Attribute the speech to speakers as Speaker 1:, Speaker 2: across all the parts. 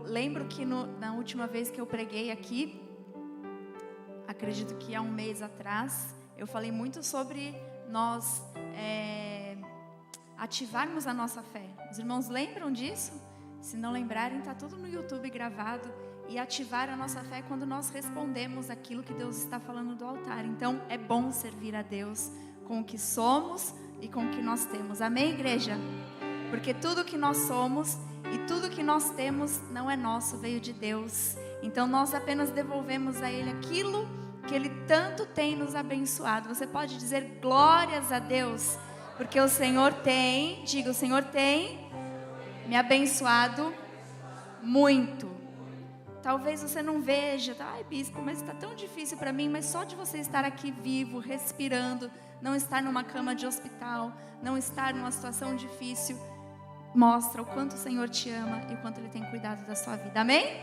Speaker 1: lembro que na última vez que eu preguei aqui, acredito que há um mês atrás, eu falei muito sobre nós ativarmos a nossa fé. Os irmãos lembram disso? Se não lembrarem, está tudo no YouTube gravado. E ativar a nossa fé quando nós respondemos aquilo que Deus está falando do altar. Então, é bom servir a Deus com o que somos e com o que nós temos. Amém, igreja? Porque tudo que nós somos e tudo que nós temos não é nosso, veio de Deus. Então, nós apenas devolvemos a Ele aquilo que Ele tanto tem nos abençoado. Você pode dizer glórias a Deus, porque o Senhor tem, diga, o Senhor tem me abençoado muito. Talvez você não veja, ai bispo, mas está tão difícil para mim, mas só de você estar aqui vivo, respirando, não estar numa cama de hospital, não estar numa situação difícil, mostra o quanto o Senhor te ama e o quanto Ele tem cuidado da sua vida, amém?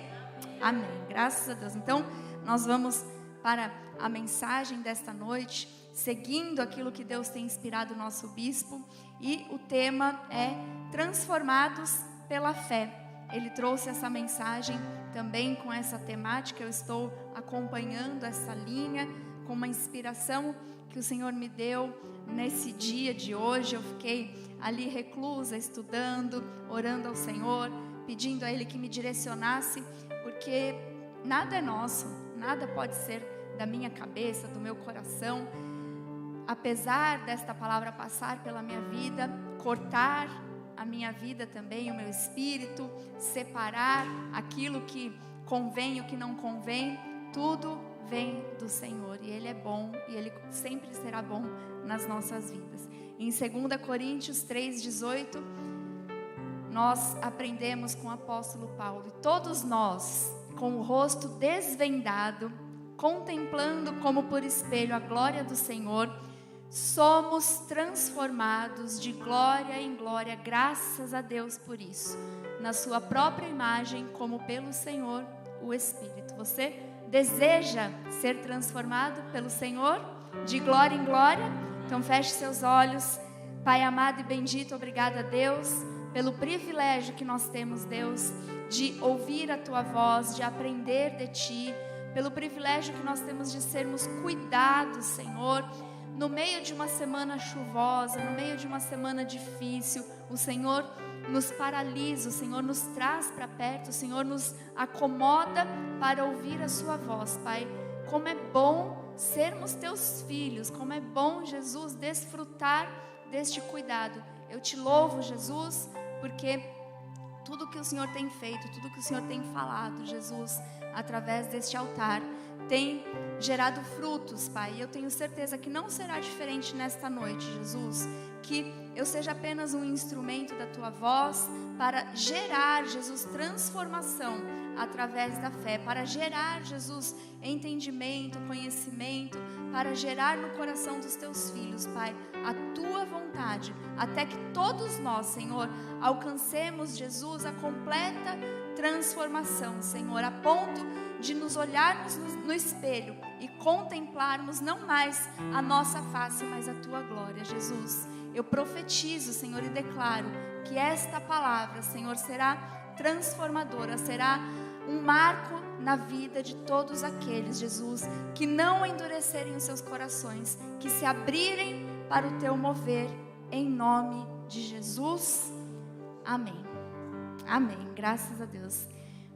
Speaker 1: Amém, graças a Deus. Então, nós vamos para a mensagem desta noite, seguindo aquilo que Deus tem inspirado o nosso bispo, e o tema é transformados pela fé. Ele trouxe essa mensagem também com essa temática. Eu estou acompanhando essa linha com uma inspiração que o Senhor me deu nesse dia de hoje. Eu fiquei ali reclusa, estudando, orando ao Senhor, pedindo a Ele que me direcionasse, porque nada é nosso, nada pode ser da minha cabeça, do meu coração. Apesar desta palavra passar pela minha vida, cortar a minha vida também, o meu espírito, separar aquilo que convém e o que não convém, tudo vem do Senhor, e Ele é bom, e Ele sempre será bom nas nossas vidas. Em 2 Coríntios 3,18, nós aprendemos com o apóstolo Paulo: e todos nós, com o rosto desvendado, contemplando como por espelho a glória do Senhor, somos transformados de glória em glória, graças a Deus por isso, na sua própria imagem, como pelo Senhor, o Espírito. Você deseja ser transformado pelo Senhor, de glória em glória? Então feche seus olhos. Pai amado e bendito, obrigado a Deus, pelo privilégio que nós temos, Deus, de ouvir a Tua voz, de aprender de Ti, pelo privilégio que nós temos de sermos cuidados, Senhor, no meio de uma semana chuvosa, no meio de uma semana difícil. O Senhor nos paralisa, o Senhor nos traz para perto, o Senhor nos acomoda para ouvir a Sua voz, Pai. Como é bom sermos Teus filhos, como é bom, Jesus, desfrutar deste cuidado. Eu Te louvo, Jesus, porque tudo que o Senhor tem feito, tudo que o Senhor tem falado, Jesus, através deste altar, tem gerado frutos, Pai. E eu tenho certeza que não será diferente nesta noite, Jesus. Que eu seja apenas um instrumento da Tua voz para gerar, Jesus, transformação através da fé, para gerar, Jesus, entendimento, conhecimento, para gerar no coração dos Teus filhos, Pai, a Tua vontade, até que todos nós, Senhor, alcancemos, Jesus, a completa transformação, Senhor, a ponto de nos olharmos no espelho e contemplarmos não mais a nossa face, mas a Tua glória, Jesus. Eu profetizo, Senhor, e declaro que esta palavra, Senhor, será transformadora, será um marco na vida de todos aqueles, Jesus, que não endurecerem os seus corações, que se abrirem para o Teu mover, em nome de Jesus. Amém. Amém. Graças a Deus.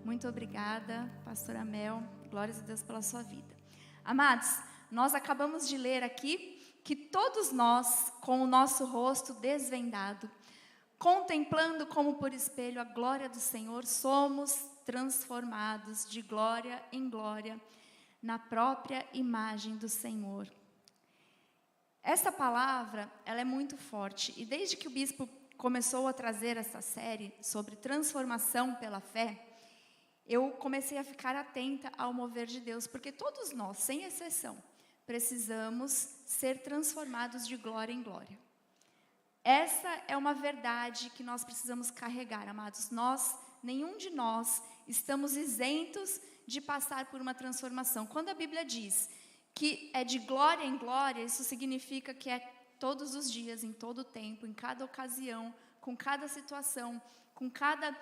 Speaker 1: Muito obrigada, pastora Mel. Glórias a Deus pela sua vida. Amados, nós acabamos de ler aqui que todos nós, com o nosso rosto desvendado, contemplando como por espelho a glória do Senhor, somos transformados de glória em glória na própria imagem do Senhor. Essa palavra, ela é muito forte, e desde que o bispo começou a trazer essa série sobre transformação pela fé, eu comecei a ficar atenta ao mover de Deus, porque todos nós, sem exceção, precisamos ser transformados de glória em glória. Essa é uma verdade que nós precisamos carregar, amados. Nenhum de nós estamos isentos de passar por uma transformação. Quando a Bíblia diz que é de glória em glória, isso significa que é todos os dias, em todo o tempo, em cada ocasião, com cada situação, com cada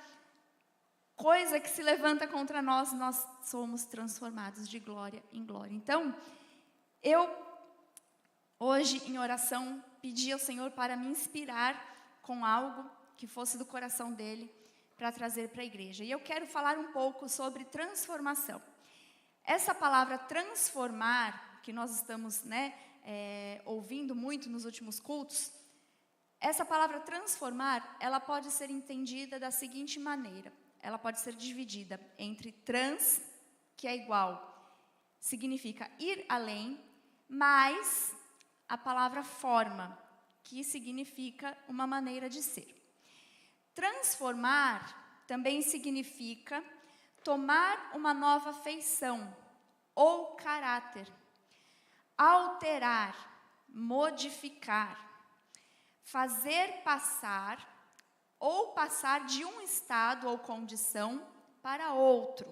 Speaker 1: coisa que se levanta contra nós, nós somos transformados de glória em glória. Então, eu, hoje, em oração, pedi ao Senhor para me inspirar com algo que fosse do coração dele, para trazer para a igreja. E eu quero falar um pouco sobre transformação. Essa palavra transformar, que nós estamos ouvindo muito nos últimos cultos, essa palavra transformar, ela pode ser entendida da seguinte maneira. Ela pode ser dividida entre trans, que é igual, significa ir além, mais a palavra forma, que significa uma maneira de ser. Transformar também significa tomar uma nova feição ou caráter, alterar, modificar, fazer passar ou passar de um estado ou condição para outro.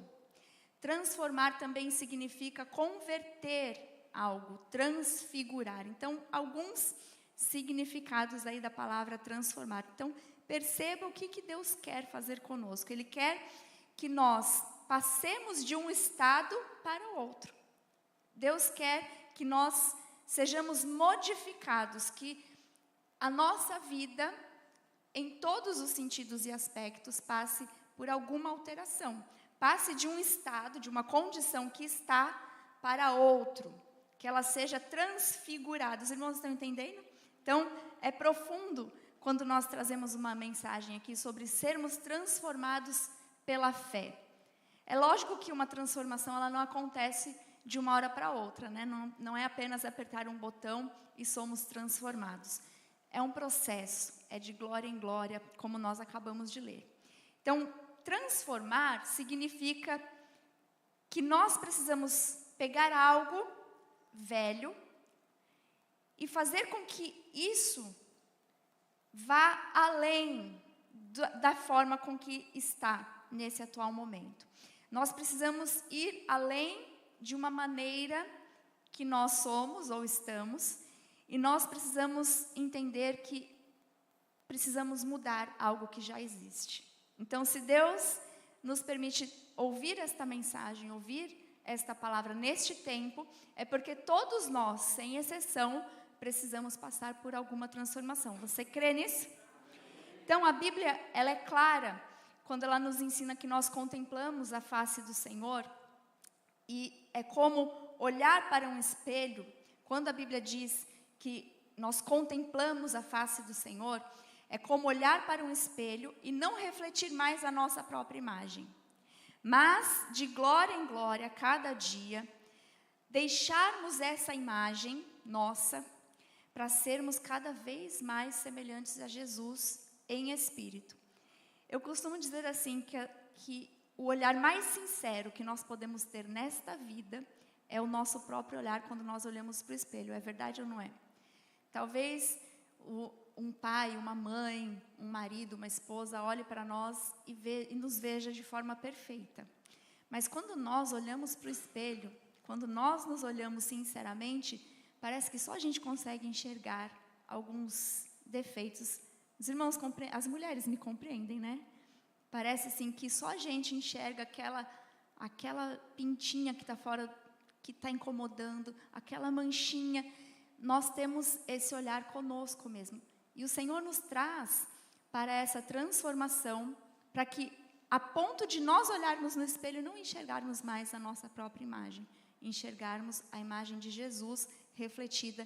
Speaker 1: Transformar também significa converter algo, transfigurar. Então, alguns significados aí da palavra transformar. Então, perceba o que Deus quer fazer conosco. Ele quer que nós passemos de um estado para o outro. Deus quer que nós sejamos modificados, que a nossa vida, em todos os sentidos e aspectos, passe por alguma alteração. Passe de um estado, de uma condição que está para outro. Que ela seja transfigurada. Os irmãos estão entendendo? Então, é profundo quando nós trazemos uma mensagem aqui sobre sermos transformados pela fé. É lógico que uma transformação ela não acontece de uma hora para outra, né? Não é apenas apertar um botão e somos transformados. É um processo, é de glória em glória, como nós acabamos de ler. Então, transformar significa que nós precisamos pegar algo velho e fazer com que isso vá além da forma com que está nesse atual momento. Nós precisamos ir além de uma maneira que nós somos ou estamos, e nós precisamos entender que precisamos mudar algo que já existe. Então, se Deus nos permite ouvir esta mensagem, ouvir esta palavra neste tempo, é porque todos nós, sem exceção, precisamos passar por alguma transformação. Você crê nisso? Então, a Bíblia, ela é clara quando ela nos ensina que nós contemplamos a face do Senhor, e é como olhar para um espelho. Quando a Bíblia diz que nós contemplamos a face do Senhor, é como olhar para um espelho e não refletir mais a nossa própria imagem. Mas, de glória em glória, cada dia, deixarmos essa imagem nossa para sermos cada vez mais semelhantes a Jesus em espírito. Eu costumo dizer assim, que o olhar mais sincero que nós podemos ter nesta vida é o nosso próprio olhar quando nós olhamos para o espelho. É verdade ou não é? Talvez um pai, uma mãe, um marido, uma esposa olhe para nós e nos veja de forma perfeita. Mas quando nós olhamos para o espelho, quando nós nos olhamos sinceramente, parece que só a gente consegue enxergar alguns defeitos. Os irmãos, as mulheres me compreendem, né? Parece assim que só a gente enxerga aquela pintinha que está fora, que está incomodando, aquela manchinha. Nós temos esse olhar conosco mesmo. E o Senhor nos traz para essa transformação, para que, a ponto de nós olharmos no espelho e não enxergarmos mais a nossa própria imagem, enxergarmos a imagem de Jesus refletida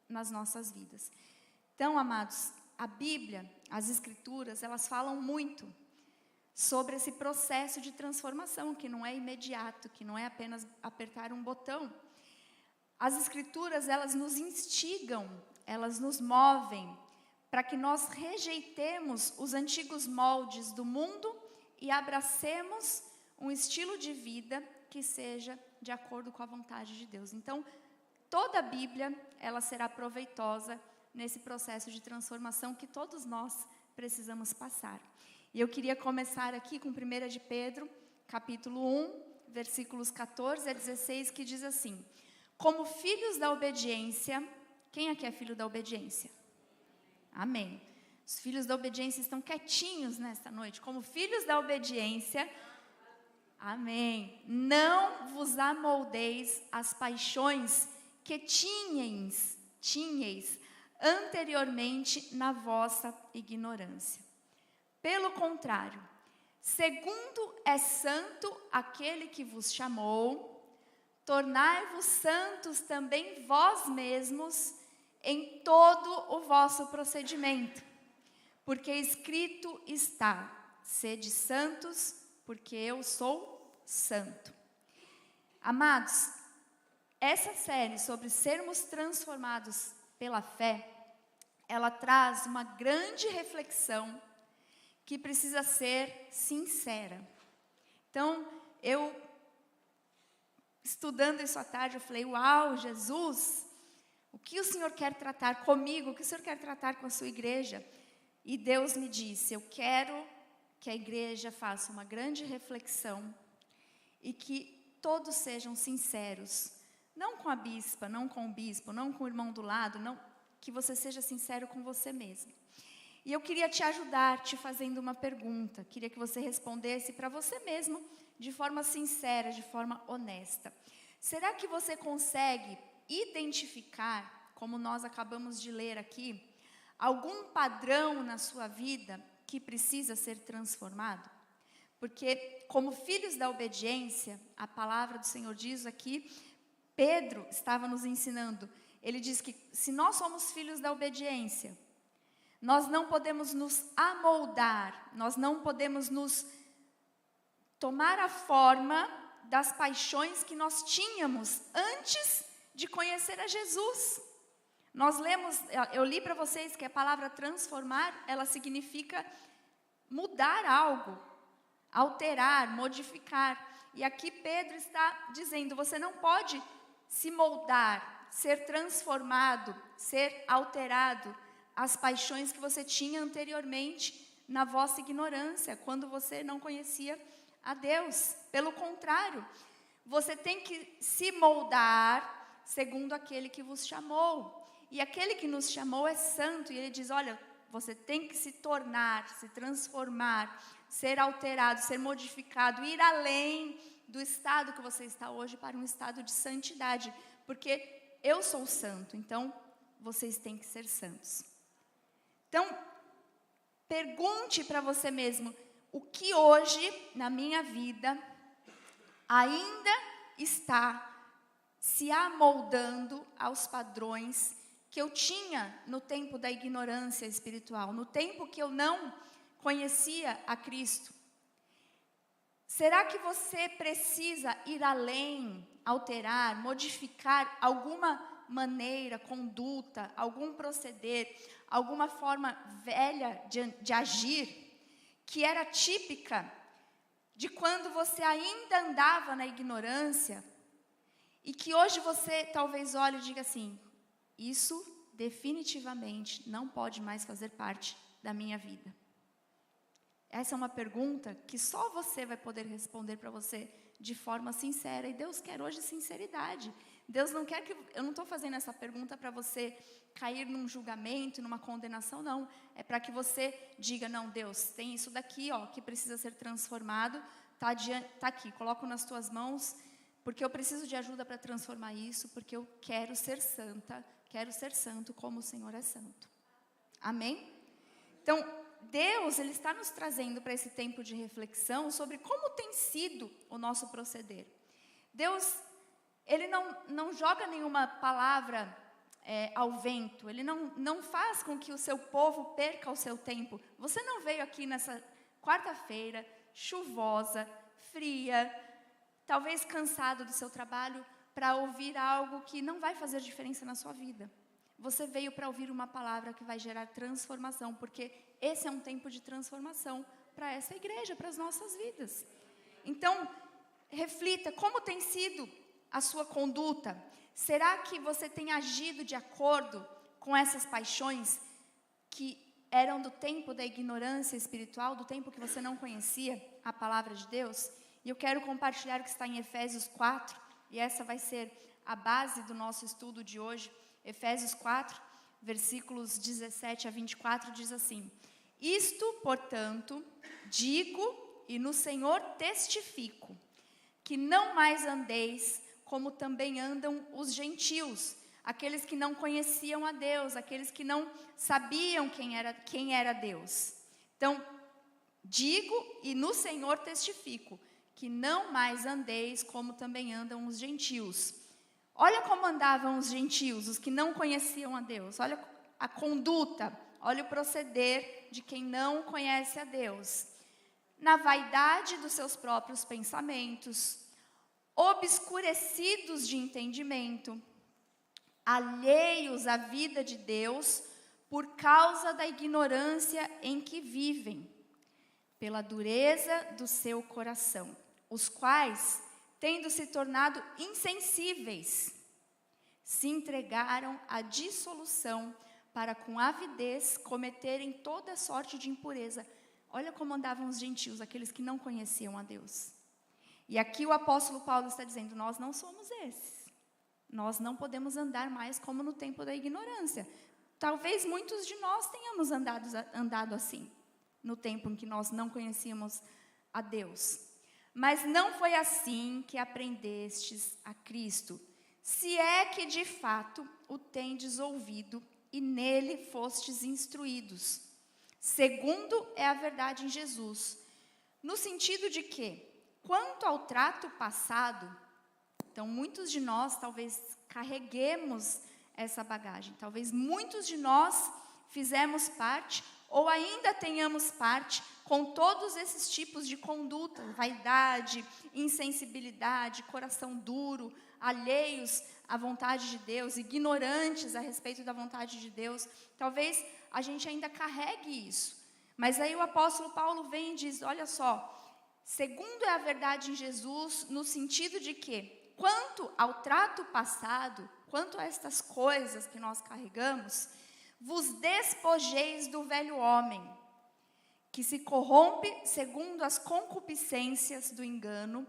Speaker 1: nas nossas vidas. Então, amados, a Bíblia, as Escrituras, elas falam muito sobre esse processo de transformação, que não é imediato, que não é apenas apertar um botão. As Escrituras, elas nos instigam, elas nos movem para que nós rejeitemos os antigos moldes do mundo e abracemos um estilo de vida que seja de acordo com a vontade de Deus. Então, toda a Bíblia, ela será proveitosa nesse processo de transformação que todos nós precisamos passar. E eu queria começar aqui com 1 de Pedro, capítulo 1, versículos 14 a 16, que diz assim: como filhos da obediência, quem aqui é filho da obediência? Amém. Os filhos da obediência estão quietinhos nesta noite, como filhos da obediência. Amém. Não vos amoldeis as paixões que tinhais anteriormente na vossa ignorância. Pelo contrário, segundo é santo aquele que vos chamou, tornai-vos santos também vós mesmos em todo o vosso procedimento. Porque escrito está, sede santos, porque eu sou santo. Amados, essa série sobre sermos transformados pela fé, ela traz uma grande reflexão que precisa ser sincera. Então, eu, estudando isso à tarde, eu falei, uau, Jesus, o que o Senhor quer tratar comigo? O que o Senhor quer tratar com a sua igreja? E Deus me disse, eu quero que a igreja faça uma grande reflexão e que todos sejam sinceros. Não com a bispa, não com o bispo, não com o irmão do lado, não, que você seja sincero com você mesmo. E eu queria te ajudar, te fazendo uma pergunta. Queria que você respondesse para você mesmo, de forma sincera, de forma honesta. Será que você consegue identificar, como nós acabamos de ler aqui, algum padrão na sua vida que precisa ser transformado? Porque, como filhos da obediência, a palavra do Senhor diz aqui, Pedro estava nos ensinando, ele diz que se nós somos filhos da obediência, nós não podemos nos amoldar, nós não podemos nos tomar a forma das paixões que nós tínhamos antes de conhecer a Jesus. Nós lemos, eu li para vocês que a palavra transformar, ela significa mudar algo, alterar, modificar. E aqui Pedro está dizendo, você não pode se moldar, ser transformado, ser alterado às paixões que você tinha anteriormente na vossa ignorância, quando você não conhecia a Deus. Pelo contrário, você tem que se moldar segundo aquele que vos chamou. E aquele que nos chamou é santo, e ele diz, olha, você tem que se tornar, se transformar, ser alterado, ser modificado, ir além do estado que você está hoje para um estado de santidade, porque eu sou santo, então vocês têm que ser santos. Então, pergunte para você mesmo, o que hoje na minha vida ainda está se amoldando aos padrões que eu tinha no tempo da ignorância espiritual, no tempo que eu não conhecia a Cristo. Será que você precisa ir além, alterar, modificar alguma maneira, conduta, algum proceder, alguma forma velha de agir, que era típica de quando você ainda andava na ignorância, e que hoje você talvez olhe e diga assim, isso definitivamente não pode mais fazer parte da minha vida. Essa é uma pergunta que só você vai poder responder para você de forma sincera. E Deus quer hoje sinceridade. Deus não quer que... Eu não estou fazendo essa pergunta para você cair num julgamento, numa condenação, não. É para que você diga, não, Deus, tem isso daqui, ó, que precisa ser transformado. Tá aqui, coloco nas tuas mãos, porque eu preciso de ajuda para transformar isso, porque eu quero ser santa, quero ser santo como o Senhor é santo. Amém? Então, Deus, Ele está nos trazendo para esse tempo de reflexão sobre como tem sido o nosso proceder. Deus, Ele não joga nenhuma palavra ao vento. Ele não faz com que o seu povo perca o seu tempo. Você não veio aqui nessa quarta-feira, chuvosa, fria, talvez cansado do seu trabalho, para ouvir algo que não vai fazer diferença na sua vida. Você veio para ouvir uma palavra que vai gerar transformação, porque esse é um tempo de transformação para essa igreja, para as nossas vidas. Então, reflita, como tem sido a sua conduta? Será que você tem agido de acordo com essas paixões que eram do tempo da ignorância espiritual, do tempo que você não conhecia a palavra de Deus? E eu quero compartilhar o que está em Efésios 4, e essa vai ser a base do nosso estudo de hoje. Efésios 4, versículos 17 a 24, diz assim: Isto, portanto, digo e no Senhor testifico, que não mais andeis como também andam os gentios, aqueles que não conheciam a Deus, aqueles que não sabiam quem era Deus. Então, digo e no Senhor testifico, que não mais andeis como também andam os gentios. Olha como andavam os gentios, os que não conheciam a Deus. Olha a conduta, olha o proceder de quem não conhece a Deus. Na vaidade dos seus próprios pensamentos, obscurecidos de entendimento, alheios à vida de Deus, por causa da ignorância em que vivem, pela dureza do seu coração, os quais, tendo se tornado insensíveis, se entregaram à dissolução para com avidez cometerem toda sorte de impureza. Olha como andavam os gentios, aqueles que não conheciam a Deus. E aqui o apóstolo Paulo está dizendo, nós não somos esses. Nós não podemos andar mais como no tempo da ignorância. Talvez muitos de nós tenhamos andado assim, no tempo em que nós não conhecíamos a Deus. Mas não foi assim que aprendestes a Cristo, se é que de fato o tendes ouvido e nele fostes instruídos, segundo é a verdade em Jesus, no sentido de que, quanto ao trato passado, então muitos de nós talvez carreguemos essa bagagem, talvez muitos de nós fizemos parte ou ainda tenhamos parte com todos esses tipos de conduta, vaidade, insensibilidade, coração duro, alheios à vontade de Deus, ignorantes a respeito da vontade de Deus. Talvez a gente ainda carregue isso. Mas aí o apóstolo Paulo vem e diz, olha só, segundo é a verdade em Jesus, no sentido de que, quanto ao trato passado, quanto a estas coisas que nós carregamos, vos despojeis do velho homem, que se corrompe segundo as concupiscências do engano,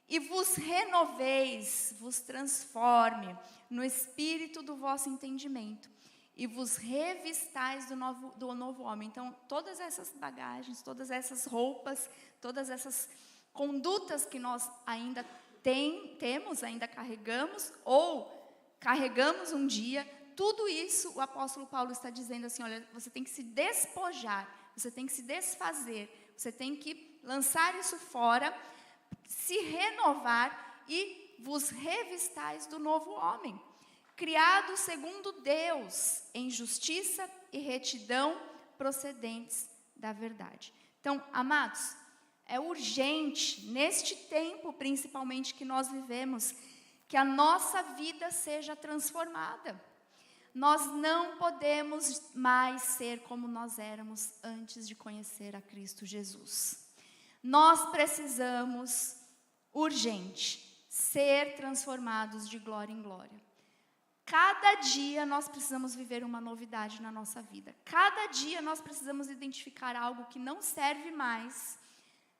Speaker 1: e vos renoveis, vos transforme no espírito do vosso entendimento, e vos revistais do novo homem. Então, todas essas bagagens, todas essas roupas, todas essas condutas que nós ainda temos, ainda carregamos, ou carregamos um dia, tudo isso o apóstolo Paulo está dizendo assim, olha, você tem que se despojar, você tem que se desfazer, você tem que lançar isso fora, se renovar e vos revistais do novo homem, criado segundo Deus, em justiça e retidão procedentes da verdade. Então, amados, é urgente, neste tempo principalmente que nós vivemos, que a nossa vida seja transformada. Nós não podemos mais ser como nós éramos antes de conhecer a Cristo Jesus. Nós precisamos, urgente, ser transformados de glória em glória. Cada dia nós precisamos viver uma novidade na nossa vida. Cada dia nós precisamos identificar algo que não serve mais,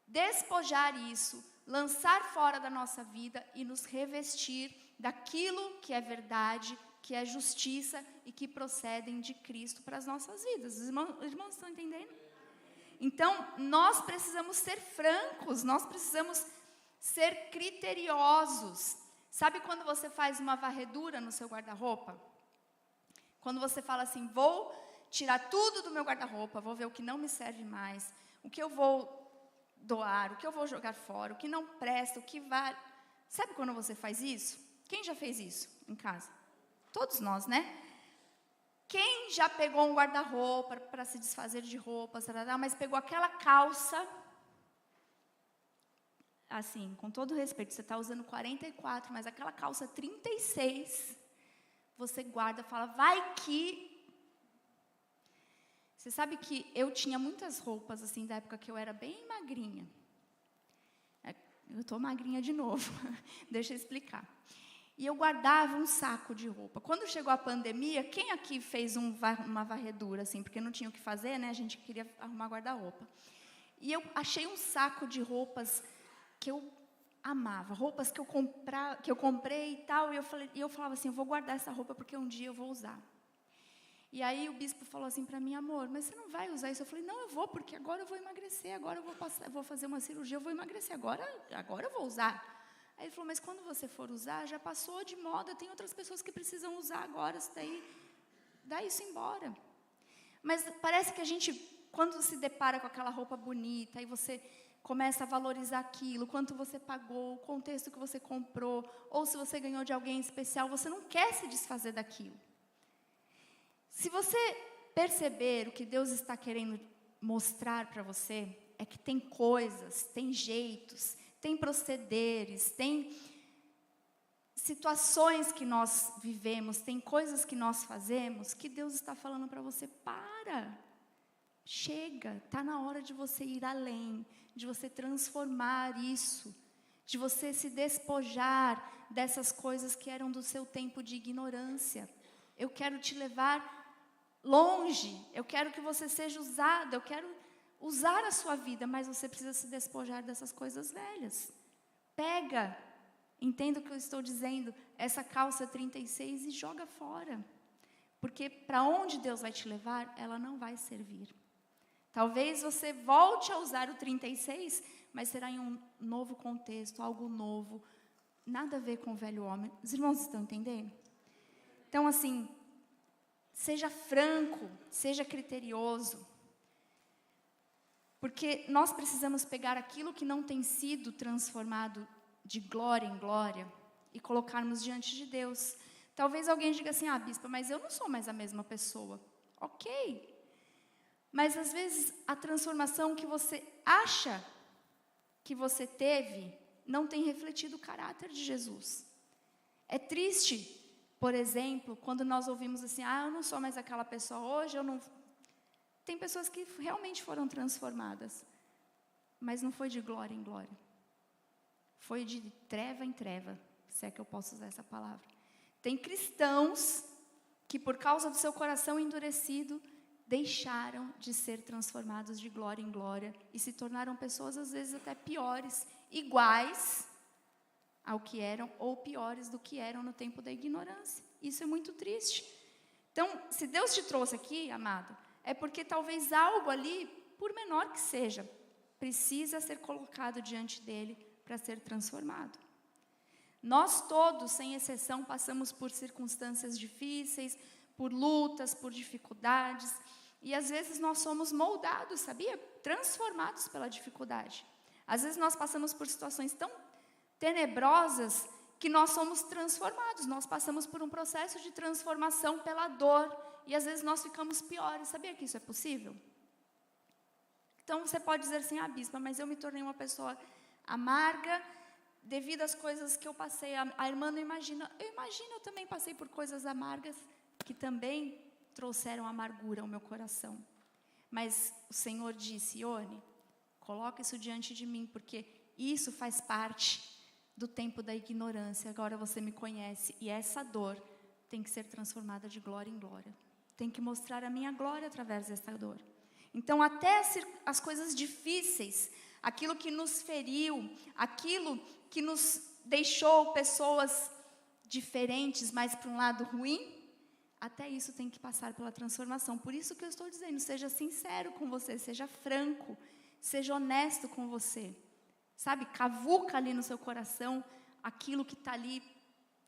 Speaker 1: despojar isso, lançar fora da nossa vida e nos revestir daquilo que é verdade, que é justiça e que procedem de Cristo para as nossas vidas. Os irmãos estão entendendo? Então, nós precisamos ser francos, nós precisamos ser criteriosos. Sabe quando você faz uma varredura no seu guarda-roupa? Quando você fala assim, vou tirar tudo do meu guarda-roupa, vou ver o que não me serve mais, o que eu vou doar, o que eu vou jogar fora, o que não presta, o que vale. Sabe quando você faz isso? Quem já fez isso em casa? Todos nós, né? Quem já pegou um guarda-roupa para se desfazer de roupas, mas pegou aquela calça, assim, com todo respeito, você está usando 44, mas aquela calça 36, você guarda, fala, vai que... Você sabe que eu tinha muitas roupas, assim, da época que eu era bem magrinha. Eu estou magrinha de novo, deixa eu explicar. E eu guardava um saco de roupa. Quando chegou a pandemia, quem aqui fez uma varredura, assim, porque não tinha o que fazer, né? A gente queria arrumar guarda-roupa. E eu achei um saco de roupas que eu amava, roupas que eu comprei e tal, e eu falava assim, eu vou guardar essa roupa porque um dia eu vou usar. E aí o bispo falou assim para mim, amor, mas você não vai usar isso? Eu falei, não, eu vou, porque agora eu vou emagrecer, agora eu vou fazer uma cirurgia, eu vou emagrecer, agora eu vou usar. Aí ele falou, mas quando você for usar, já passou de moda, tem outras pessoas que precisam usar agora, isso daí, dá isso embora. Mas parece que a gente, quando se depara com aquela roupa bonita, e você começa a valorizar aquilo, quanto você pagou, o contexto que você comprou, ou se você ganhou de alguém especial, você não quer se desfazer daquilo. Se você perceber o que Deus está querendo mostrar para você, é que tem coisas, tem jeitos, tem procederes, tem situações que nós vivemos, tem coisas que nós fazemos, que Deus está falando para você, para, chega, está na hora de você ir além, de você transformar isso, de você se despojar dessas coisas que eram do seu tempo de ignorância. Eu quero te levar longe, eu quero que você seja usado, eu quero usar a sua vida, mas você precisa se despojar dessas coisas velhas. Pega, entenda o que eu estou dizendo, essa calça 36 e joga fora. Porque para onde Deus vai te levar, ela não vai servir. Talvez você volte a usar o 36, mas será em um novo contexto, algo novo, nada a ver com o velho homem. Os irmãos estão entendendo? Então, assim, seja franco, seja criterioso. Porque nós precisamos pegar aquilo que não tem sido transformado de glória em glória e colocarmos diante de Deus. Talvez alguém diga assim, bispa, mas eu não sou mais a mesma pessoa. Ok. Mas às vezes a transformação que você acha que você teve não tem refletido o caráter de Jesus. É triste, por exemplo, quando nós ouvimos assim, eu não sou mais aquela pessoa hoje, eu não... Tem pessoas que realmente foram transformadas, mas não foi de glória em glória. Foi de treva em treva, se é que eu posso usar essa palavra. Tem cristãos que por causa do seu coração endurecido, deixaram de ser transformados de glória em glória e se tornaram pessoas às vezes até piores, iguais ao que eram ou piores do que eram no tempo da ignorância. Isso é muito triste. Então, se Deus te trouxe aqui, amado, é porque talvez algo ali, por menor que seja, precisa ser colocado diante dele para ser transformado. Nós todos, sem exceção, passamos por circunstâncias difíceis, por lutas, por dificuldades, e às vezes nós somos moldados, sabia? Transformados pela dificuldade. Às vezes nós passamos por situações tão tenebrosas que nós somos transformados, nós passamos por um processo de transformação pela dor, e às vezes nós ficamos piores. Sabia que isso é possível? Então você pode dizer assim, bispa, mas eu me tornei uma pessoa amarga devido às coisas que eu passei. A irmã não imagina. Eu imagino, eu também passei por coisas amargas que também trouxeram amargura ao meu coração. Mas o Senhor disse, Ione, coloca isso diante de mim, porque isso faz parte do tempo da ignorância. Agora você me conhece, e essa dor tem que ser transformada de glória em glória. Tem que mostrar a minha glória através dessa dor. Então, até as coisas difíceis, aquilo que nos feriu, aquilo que nos deixou pessoas diferentes, mas para um lado ruim, até isso tem que passar pela transformação. Por isso que eu estou dizendo, seja sincero com você, seja franco, seja honesto com você. Sabe, cavuca ali no seu coração aquilo que está ali,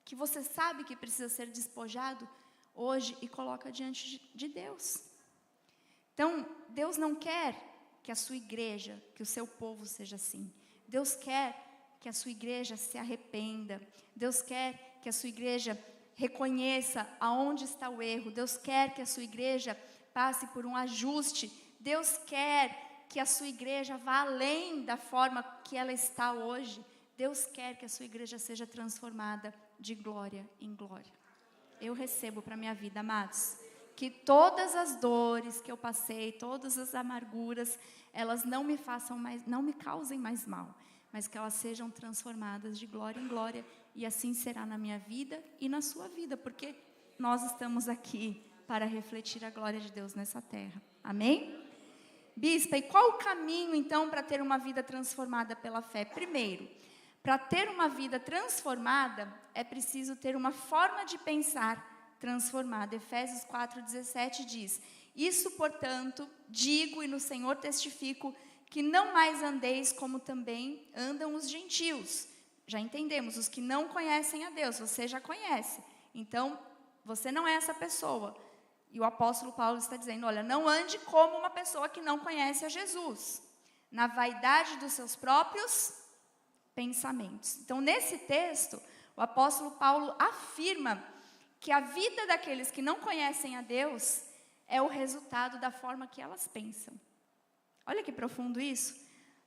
Speaker 1: que você sabe que precisa ser despojado hoje e coloca diante de Deus. Então, Deus não quer que a sua igreja, que o seu povo seja assim. Deus quer que a sua igreja se arrependa. Deus quer que a sua igreja reconheça aonde está o erro. Deus quer que a sua igreja passe por um ajuste. Deus quer que a sua igreja vá além da forma que ela está hoje. Deus quer que a sua igreja seja transformada de glória em glória. Eu recebo para a minha vida, amados, que todas as dores que eu passei, todas as amarguras, elas não me façam mais, não me causem mais mal, mas que elas sejam transformadas de glória em glória, e assim será na minha vida e na sua vida, porque nós estamos aqui para refletir a glória de Deus nessa terra. Amém? Bispa, e qual o caminho então para ter uma vida transformada pela fé? Primeiro, para ter uma vida transformada, é preciso ter uma forma de pensar transformada. Efésios 4:17 diz: isso, portanto, digo e no Senhor testifico, que não mais andeis como também andam os gentios. Já entendemos, os que não conhecem a Deus, você já conhece. Então, você não é essa pessoa. E o apóstolo Paulo está dizendo, olha, não ande como uma pessoa que não conhece a Jesus, na vaidade dos seus próprios pensamentos. Então, nesse texto, o apóstolo Paulo afirma que a vida daqueles que não conhecem a Deus é o resultado da forma que elas pensam. Olha que profundo isso.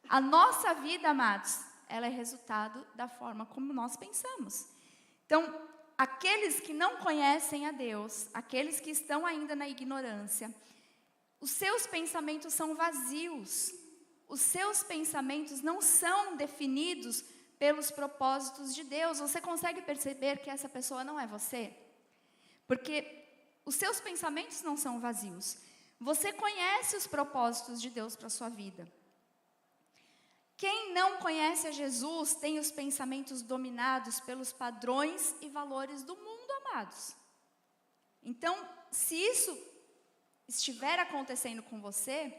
Speaker 1: A nossa vida, amados, ela é resultado da forma como nós pensamos. Então, aqueles que não conhecem a Deus, aqueles que estão ainda na ignorância, os seus pensamentos são vazios. Os seus pensamentos não são definidos pelos propósitos de Deus. Você consegue perceber que essa pessoa não é você? Porque os seus pensamentos não são vazios. Você conhece os propósitos de Deus para a sua vida. Quem não conhece a Jesus tem os pensamentos dominados pelos padrões e valores do mundo, amados. Então, se isso estiver acontecendo com você,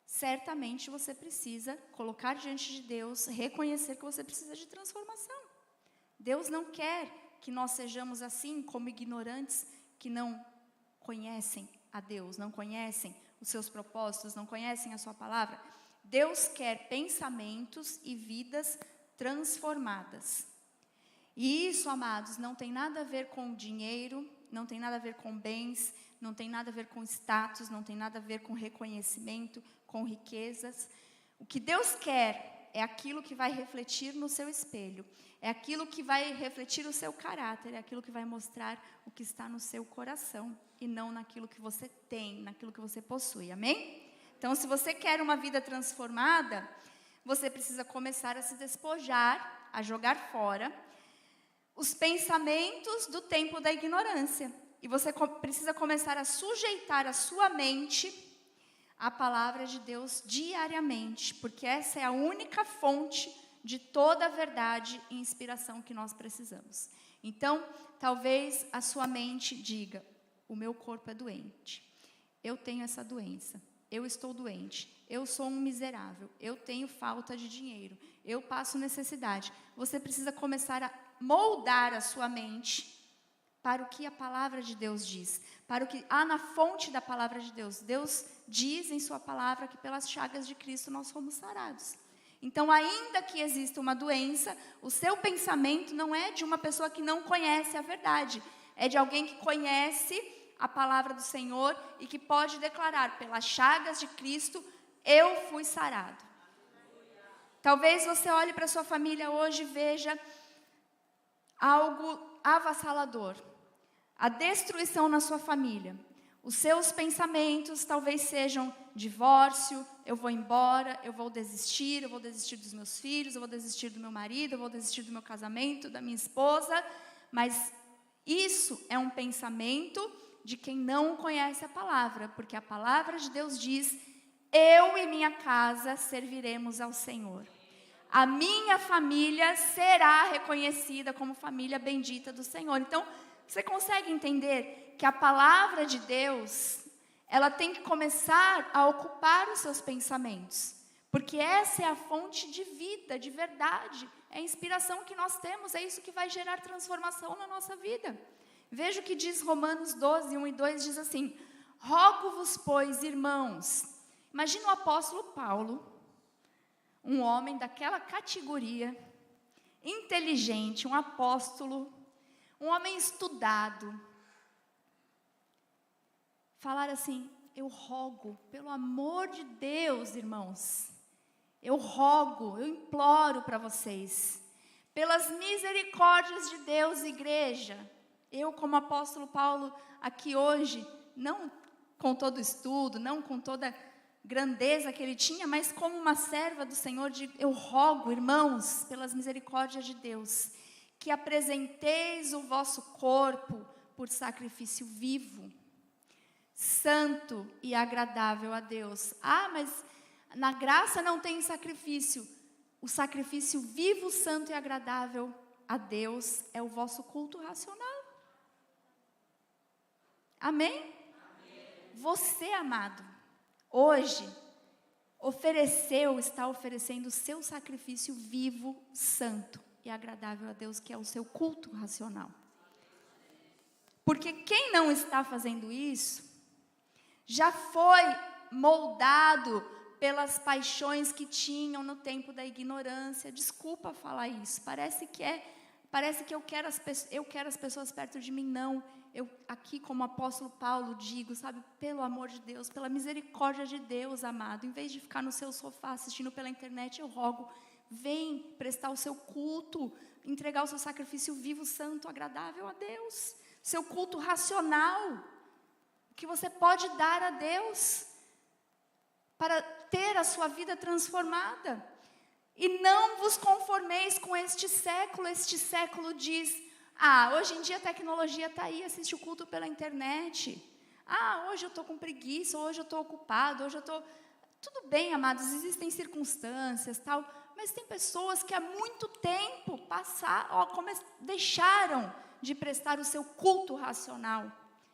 Speaker 1: certamente você precisa colocar diante de Deus, reconhecer que você precisa de transformação. Deus não quer que nós sejamos assim como ignorantes que não conhecem a Deus, não conhecem os seus propósitos, não conhecem a sua palavra. Deus quer pensamentos e vidas transformadas. E isso, amados, não tem nada a ver com dinheiro, não tem nada a ver com bens, não tem nada a ver com status, não tem nada a ver com reconhecimento, com riquezas. O que Deus quer é aquilo que vai refletir no seu espelho, é aquilo que vai refletir o seu caráter, é aquilo que vai mostrar o que está no seu coração e não naquilo que você tem, naquilo que você possui, amém? Então, se você quer uma vida transformada, você precisa começar a se despojar, a jogar fora os pensamentos do tempo da ignorância. E você precisa começar a sujeitar a sua mente à palavra de Deus diariamente, porque essa é a única fonte de toda a verdade e inspiração que nós precisamos. Então, talvez a sua mente diga, o meu corpo é doente, eu tenho essa doença, eu estou doente, eu sou um miserável, eu tenho falta de dinheiro, eu passo necessidade. Você precisa começar a moldar a sua mente para o que a palavra de Deus diz, para o que há na fonte da palavra de Deus. Deus diz em sua palavra que pelas chagas de Cristo nós fomos sarados. Então, ainda que exista uma doença, o seu pensamento não é de uma pessoa que não conhece a verdade, é de alguém que conhece a palavra do Senhor e que pode declarar, pelas chagas de Cristo, eu fui sarado. Talvez você olhe para a sua família hoje e veja algo avassalador, a destruição na sua família. Os seus pensamentos talvez sejam divórcio, eu vou embora, eu vou desistir dos meus filhos, eu vou desistir do meu marido, eu vou desistir do meu casamento, da minha esposa. Mas isso é um pensamento de quem não conhece a palavra, porque a palavra de Deus diz, eu e minha casa serviremos ao Senhor. A minha família será reconhecida como família bendita do Senhor. Então, você consegue entender que a palavra de Deus, ela tem que começar a ocupar os seus pensamentos, porque essa é a fonte de vida, de verdade, é a inspiração que nós temos, é isso que vai gerar transformação na nossa vida. Veja o que diz Romanos 12, 1 e 2, diz assim, rogo-vos, pois, irmãos, imagina o apóstolo Paulo, um homem daquela categoria, inteligente, um apóstolo, um homem estudado, falar assim, eu rogo, pelo amor de Deus, irmãos, eu rogo, eu imploro para vocês, pelas misericórdias de Deus, igreja, eu como apóstolo Paulo aqui hoje, não com todo estudo, não com toda grandeza que ele tinha, mas como uma serva do Senhor, eu rogo, irmãos, pelas misericórdias de Deus, que apresenteis o vosso corpo por sacrifício vivo, santo e agradável a Deus. Ah, mas na graça não tem sacrifício. O sacrifício vivo, santo e agradável a Deus é o vosso culto racional. Amém? Você, amado, hoje está oferecendo o seu sacrifício vivo, santo e agradável a Deus, que é o seu culto racional. Porque quem não está fazendo isso, já foi moldado pelas paixões que tinham no tempo da ignorância. Desculpa falar isso, parece que eu quero as pessoas perto de mim. Não, eu aqui como apóstolo Paulo digo, sabe, pelo amor de Deus, pela misericórdia de Deus, amado, em vez de ficar no seu sofá assistindo pela internet, eu rogo, vem prestar o seu culto, entregar o seu sacrifício vivo, santo, agradável a Deus, seu culto racional, que você pode dar a Deus, para ter a sua vida transformada. E não vos conformeis com este século diz, hoje em dia a tecnologia está aí, assiste o culto pela internet, hoje eu estou com preguiça, hoje eu estou ocupado, tudo bem, amados, existem circunstâncias, tal, mas tem pessoas que há muito tempo deixaram de prestar o seu culto racional,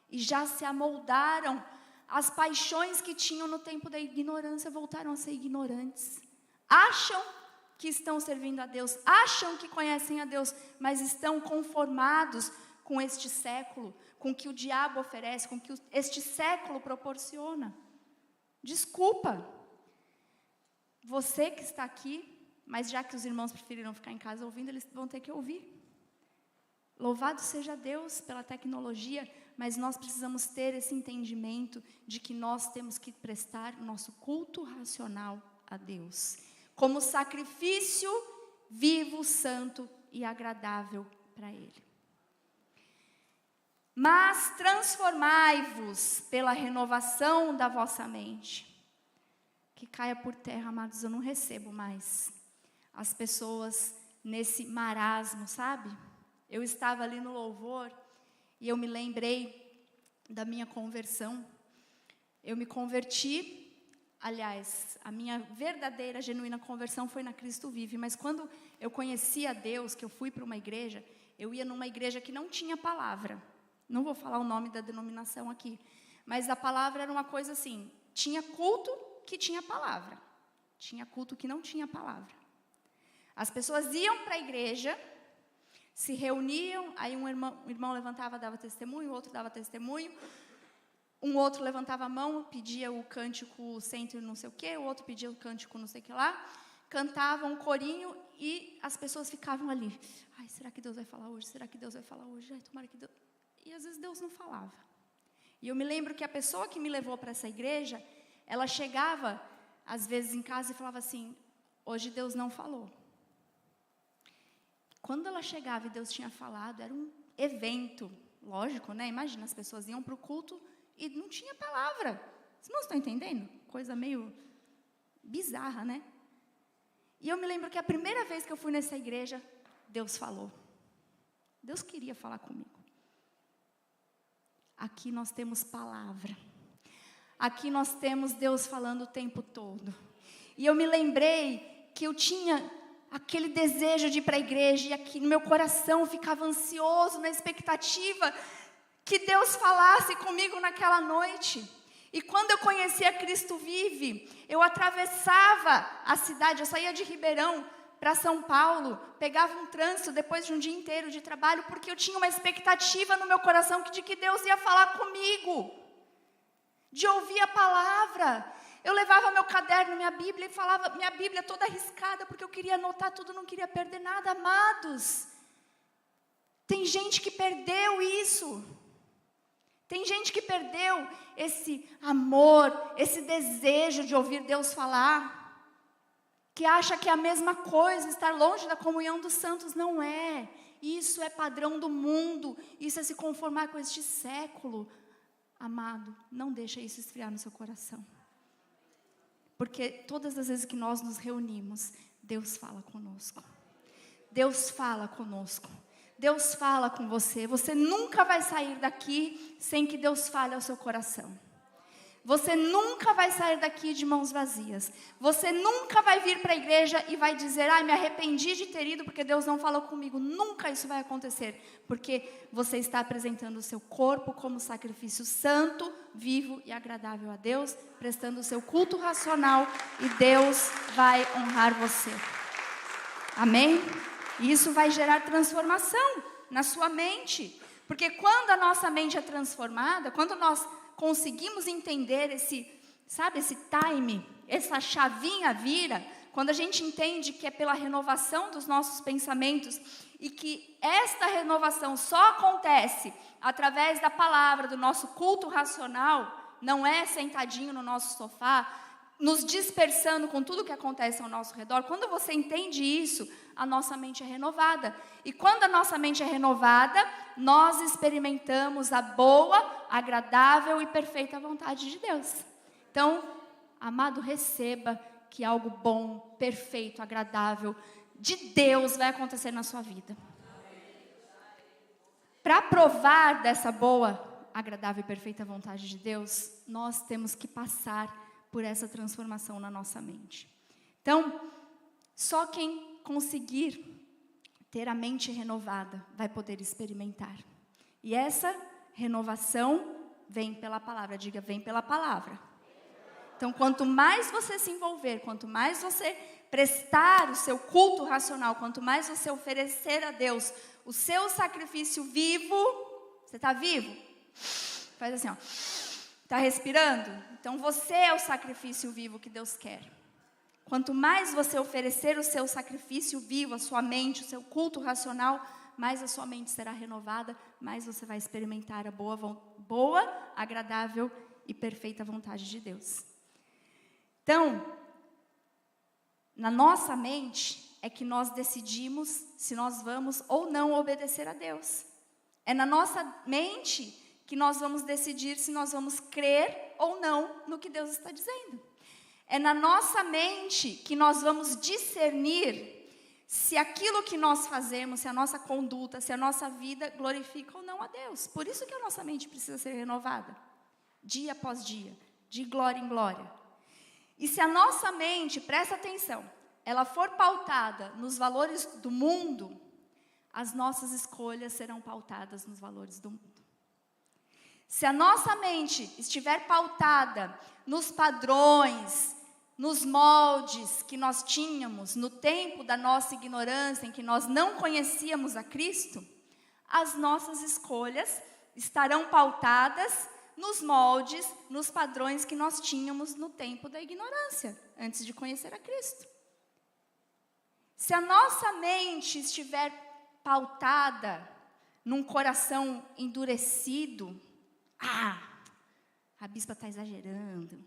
Speaker 1: e já se amoldaram, as paixões que tinham no tempo da ignorância voltaram a ser ignorantes, acham que estão servindo a Deus, acham que conhecem a Deus, mas estão conformados com este século, com o que o diabo oferece, com o que este século proporciona. Desculpa, você que está aqui, mas já que os irmãos preferiram ficar em casa ouvindo, eles vão ter que ouvir. Louvado seja Deus pela tecnologia, mas nós precisamos ter esse entendimento de que nós temos que prestar o nosso culto racional a Deus, como sacrifício vivo, santo e agradável para Ele. Mas transformai-vos pela renovação da vossa mente. Que caia por terra, amados, eu não recebo mais as pessoas nesse marasmo, sabe? Eu estava ali no louvor e eu me lembrei da minha conversão. Eu me converti. Aliás, a minha verdadeira, genuína conversão foi na Cristo Vive. Mas quando eu conheci a Deus, que eu fui para uma igreja, eu ia numa igreja que não tinha palavra. Não vou falar o nome da denominação aqui. Mas a palavra era uma coisa assim, tinha culto que tinha palavra. Tinha culto que não tinha palavra. As pessoas iam para a igreja, se reuniam, aí um irmão levantava, dava testemunho, o outro dava testemunho. Um outro levantava a mão, pedia o cântico centro não sei o quê, o outro pedia o cântico não sei o que lá, cantava um corinho e as pessoas ficavam ali. Ai, será que Deus vai falar hoje? Será que Deus vai falar hoje? Ai, tomara que Deus... E às vezes Deus não falava. E eu me lembro que a pessoa que me levou para essa igreja, ela chegava, às vezes, em casa e falava assim, hoje Deus não falou. Quando ela chegava e Deus tinha falado, era um evento, lógico, né? Imagina, as pessoas iam para o culto e não tinha palavra. Vocês não estão entendendo? Coisa meio bizarra, né? E eu me lembro que a primeira vez que eu fui nessa igreja, Deus falou. Deus queria falar comigo. Aqui nós temos palavra. Aqui nós temos Deus falando o tempo todo. E eu me lembrei que eu tinha aquele desejo de ir para a igreja, e aqui no meu coração ficava ansioso, na expectativa que Deus falasse comigo naquela noite. E quando eu conhecia Cristo Vive, eu atravessava a cidade, eu saía de Ribeirão para São Paulo, pegava um trânsito depois de um dia inteiro de trabalho, porque eu tinha uma expectativa no meu coração de que Deus ia falar comigo, de ouvir a palavra. Eu levava meu caderno, minha Bíblia, e falava, minha Bíblia toda riscada, porque eu queria anotar tudo, não queria perder nada, amados. Tem gente que perdeu isso. Tem gente que perdeu esse amor, esse desejo de ouvir Deus falar, que acha que é a mesma coisa, estar longe da comunhão dos santos. Não é. Isso é padrão do mundo, isso é se conformar com este século. Amado, não deixa isso esfriar no seu coração. Porque todas as vezes que nós nos reunimos, Deus fala conosco. Deus fala conosco. Deus fala com você. Você nunca vai sair daqui sem que Deus fale ao seu coração. Você nunca vai sair daqui de mãos vazias. Você nunca vai vir para a igreja e vai dizer, me arrependi de ter ido porque Deus não falou comigo. Nunca isso vai acontecer, porque você está apresentando o seu corpo como sacrifício santo, vivo e agradável a Deus, prestando o seu culto racional, e Deus vai honrar você. Amém? E isso vai gerar transformação na sua mente, porque quando a nossa mente é transformada, quando nós conseguimos entender esse time, essa chavinha vira, quando a gente entende que é pela renovação dos nossos pensamentos, e que esta renovação só acontece através da palavra, do nosso culto racional, não é sentadinho no nosso sofá, nos dispersando com tudo que acontece ao nosso redor. Quando você entende isso, a nossa mente é renovada. E quando a nossa mente é renovada, nós experimentamos a boa, agradável e perfeita vontade de Deus. Então, amado, receba que algo bom, perfeito, agradável de Deus vai acontecer na sua vida. Para provar dessa boa, agradável e perfeita vontade de Deus, nós temos que passar por essa transformação na nossa mente. Então, só quem conseguir ter a mente renovada vai poder experimentar. E essa renovação vem pela palavra. Diga, vem pela palavra. Então, quanto mais você se envolver, quanto mais você prestar o seu culto racional, quanto mais você oferecer a Deus o seu sacrifício vivo, você está vivo? Faz assim, está respirando? Então você é o sacrifício vivo que Deus quer. Quanto mais você oferecer o seu sacrifício vivo, a sua mente, o seu culto racional, mais a sua mente será renovada, mais você vai experimentar a boa, agradável e perfeita vontade de Deus. Então, na nossa mente é que nós decidimos se nós vamos ou não obedecer a Deus. É na nossa mente que nós vamos decidir se nós vamos crer ou não no que Deus está dizendo. É na nossa mente que nós vamos discernir se aquilo que nós fazemos, se a nossa conduta, se a nossa vida glorifica ou não a Deus. Por isso que a nossa mente precisa ser renovada, dia após dia, de glória em glória. E se a nossa mente, presta atenção, ela for pautada nos valores do mundo, as nossas escolhas serão pautadas nos valores do mundo. Se a nossa mente estiver pautada nos padrões, nos moldes que nós tínhamos no tempo da nossa ignorância, em que nós não conhecíamos a Cristo, as nossas escolhas estarão pautadas nos moldes, nos padrões que nós tínhamos no tempo da ignorância, antes de conhecer a Cristo. Se a nossa mente estiver pautada num coração endurecido, a bispa está exagerando.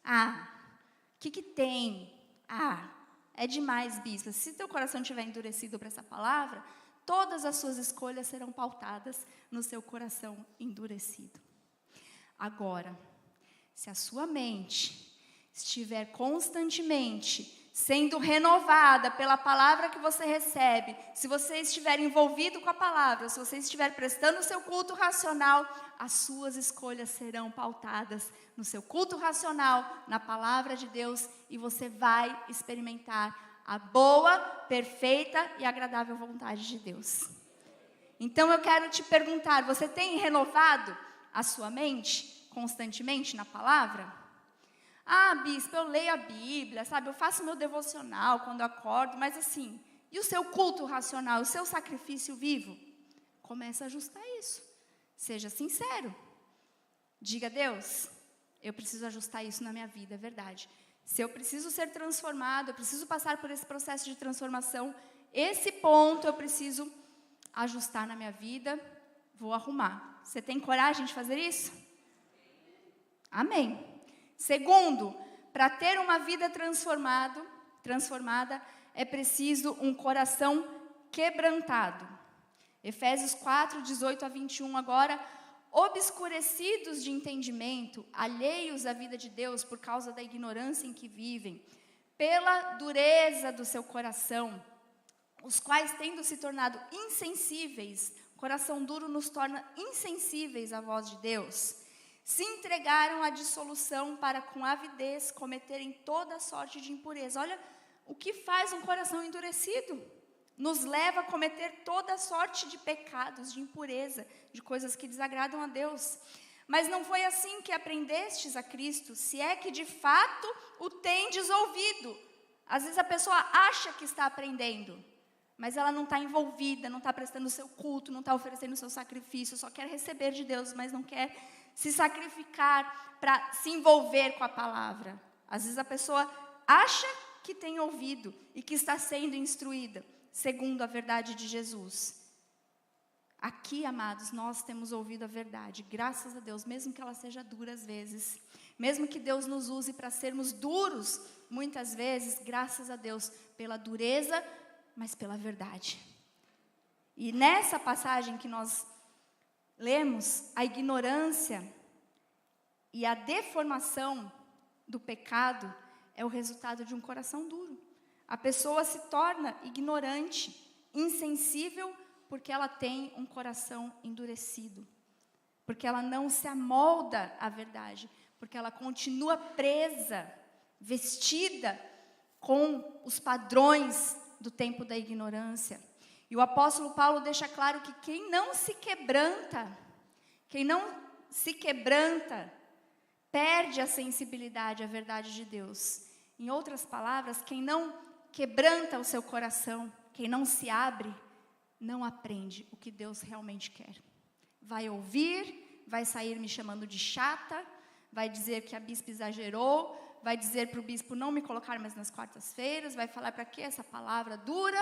Speaker 1: O que tem? É demais, bispa. Se teu coração estiver endurecido para essa palavra, todas as suas escolhas serão pautadas no seu coração endurecido. Agora, se a sua mente estiver constantemente sendo renovada pela palavra que você recebe, se você estiver envolvido com a palavra, se você estiver prestando o seu culto racional, as suas escolhas serão pautadas no seu culto racional, na palavra de Deus, e você vai experimentar a boa, perfeita e agradável vontade de Deus. Então eu quero te perguntar, você tem renovado a sua mente constantemente na palavra? Bispo, eu leio a Bíblia, eu faço meu devocional quando eu acordo, mas assim, e o seu culto racional, o seu sacrifício vivo? Começa a ajustar isso. Seja sincero. Diga a Deus, eu preciso ajustar isso na minha vida, é verdade. Se eu preciso ser transformado, eu preciso passar por esse processo de transformação, esse ponto eu preciso ajustar na minha vida, vou arrumar. Você tem coragem de fazer isso? Amém. Segundo, para ter uma vida transformada, é preciso um coração quebrantado. Efésios 4, 18 a 21, agora, obscurecidos de entendimento, alheios à vida de Deus por causa da ignorância em que vivem, pela dureza do seu coração, os quais, tendo se tornado insensíveis, coração duro nos torna insensíveis à voz de Deus, Se entregaram à dissolução para com avidez cometerem toda sorte de impureza. Olha o que faz um coração endurecido. Nos leva a cometer toda sorte de pecados, de impureza, de coisas que desagradam a Deus. Mas não foi assim que aprendestes a Cristo, se é que de fato o tendes ouvido. Às vezes a pessoa acha que está aprendendo, mas ela não está envolvida, não está prestando o seu culto, não está oferecendo o seu sacrifício, só quer receber de Deus, mas não quer se sacrificar para se envolver com a palavra. Às vezes a pessoa acha que tem ouvido e que está sendo instruída, segundo a verdade de Jesus. Aqui, amados, nós temos ouvido a verdade, graças a Deus, mesmo que ela seja dura às vezes, mesmo que Deus nos use para sermos duros, muitas vezes, graças a Deus, pela dureza, mas pela verdade. E nessa passagem que nós lemos, a ignorância e a deformação do pecado é o resultado de um coração duro. A pessoa se torna ignorante, insensível, porque ela tem um coração endurecido. Porque ela não se amolda à verdade. Porque ela continua presa, vestida com os padrões do tempo da ignorância. E o apóstolo Paulo deixa claro que quem não se quebranta, perde a sensibilidade à verdade de Deus. Em outras palavras, quem não quebranta o seu coração, quem não se abre, não aprende o que Deus realmente quer. Vai ouvir, vai sair me chamando de chata, vai dizer que a bispa exagerou, vai dizer para o bispo não me colocar mais nas quartas-feiras, vai falar para que essa palavra dura.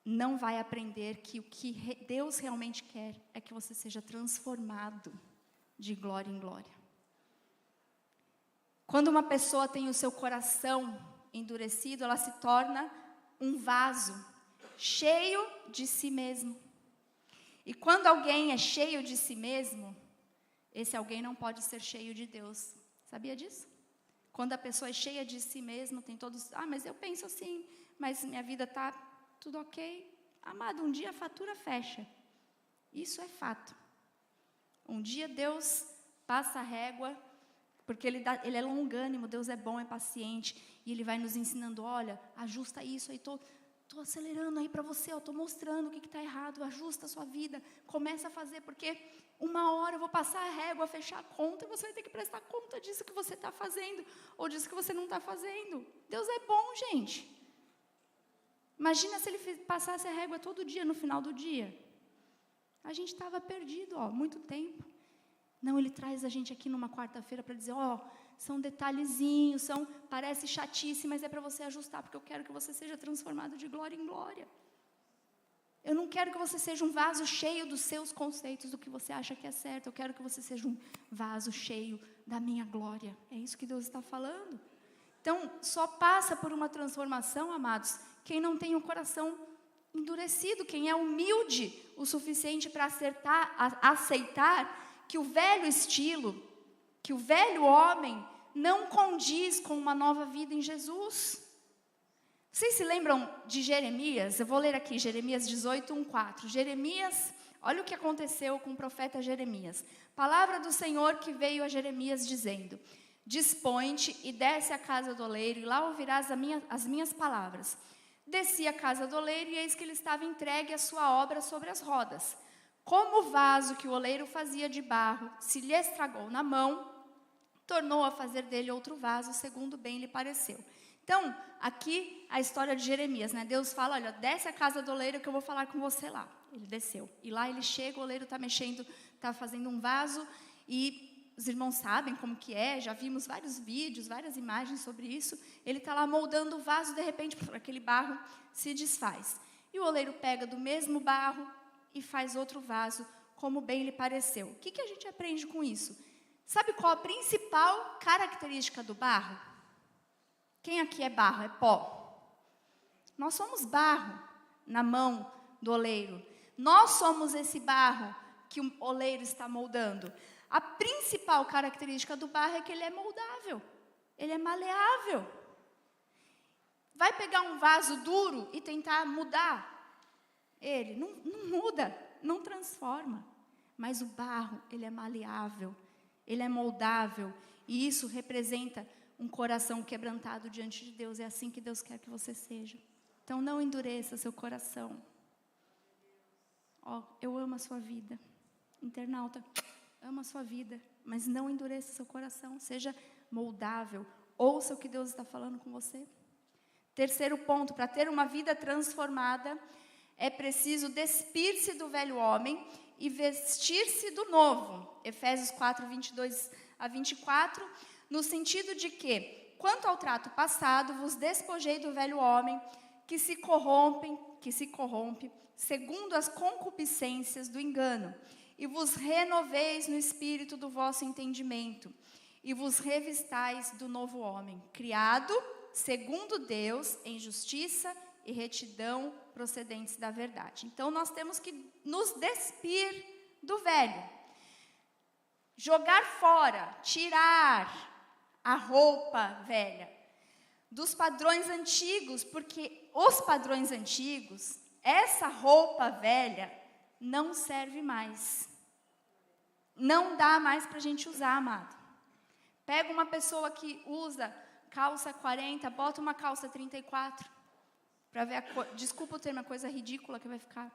Speaker 1: Não vai aprender que o que Deus realmente quer é que você seja transformado de glória em glória. Quando uma pessoa tem o seu coração endurecido, ela se torna um vaso cheio de si mesmo. E quando alguém é cheio de si mesmo, esse alguém não pode ser cheio de Deus. Sabia disso? Quando a pessoa é cheia de si mesma, tem todos, mas eu penso assim, mas minha vida está tudo ok. Amado, um dia a fatura fecha. Isso é fato. Um dia Deus passa a régua, porque Ele é longânimo, Deus é bom, é paciente, e Ele vai nos ensinando, olha, ajusta isso aí, estou acelerando aí para você, estou mostrando o que está errado, ajusta a sua vida, começa a fazer, porque uma hora eu vou passar a régua, fechar a conta, e você vai ter que prestar conta disso que você está fazendo, ou disso que você não está fazendo. Deus é bom, gente. Imagina se Ele passasse a régua todo dia, no final do dia. A gente estava perdido, muito tempo. Não, Ele traz a gente aqui numa quarta-feira para dizer, são detalhezinhos, parece chatice, mas é para você ajustar, porque eu quero que você seja transformado de glória em glória. Eu não quero que você seja um vaso cheio dos seus conceitos, do que você acha que é certo. Eu quero que você seja um vaso cheio da minha glória. É isso que Deus está falando. Então, só passa por uma transformação, amados, quem não tem o coração endurecido, quem é humilde o suficiente para aceitar que o velho estilo, que o velho homem não condiz com uma nova vida em Jesus. Vocês se lembram de Jeremias? Eu vou ler aqui, Jeremias 18:1-4. Jeremias, olha o que aconteceu com o profeta Jeremias. Palavra do Senhor que veio a Jeremias dizendo: dispõe-te e desce à casa do oleiro, e lá ouvirás as minhas palavras. Desci à casa do oleiro, e eis que ele estava entregue à sua obra sobre as rodas. Como o vaso que o oleiro fazia de barro se lhe estragou na mão, tornou a fazer dele outro vaso, segundo bem lhe pareceu. Então, aqui a história de Jeremias, né? Deus fala, olha, desce à casa do oleiro que eu vou falar com você lá. Ele desceu. E lá ele chega, o oleiro está mexendo, está fazendo um vaso, e os irmãos sabem como que é, já vimos vários vídeos, várias imagens sobre isso. Ele está lá moldando o vaso, de repente, aquele barro se desfaz. E o oleiro pega do mesmo barro e faz outro vaso, como bem lhe pareceu. O que a gente aprende com isso? Sabe qual a principal característica do barro? Quem aqui é barro? É pó. Nós somos barro na mão do oleiro. Nós somos esse barro que o oleiro está moldando. A principal característica do barro é que ele é moldável. Ele é maleável. Vai pegar um vaso duro e tentar mudar ele? Não muda, não transforma. Mas o barro, ele é maleável. Ele é moldável. E isso representa um coração quebrantado diante de Deus. É assim que Deus quer que você seja. Então não endureça seu coração. Eu amo a sua vida. Internauta, ama a sua vida. Mas não endureça seu coração. Seja moldável. Ouça o que Deus está falando com você. Terceiro ponto, para ter uma vida transformada, é preciso despir-se do velho homem e vestir-se do novo. Efésios 4, 22 a 24, no sentido de que, quanto ao trato passado, vos despojei do velho homem que se corrompe, segundo as concupiscências do engano, e vos renoveis no espírito do vosso entendimento, e vos revistais do novo homem, criado segundo Deus, em justiça e retidão procedentes da verdade. Então, nós temos que nos despir do velho. Jogar fora, tirar a roupa velha dos padrões antigos, porque os padrões antigos, essa roupa velha, não serve mais. Não dá mais para a gente usar, amado. Pega uma pessoa que usa calça 40, bota uma calça 34, para ver desculpa o termo, a coisa ridícula que vai ficar.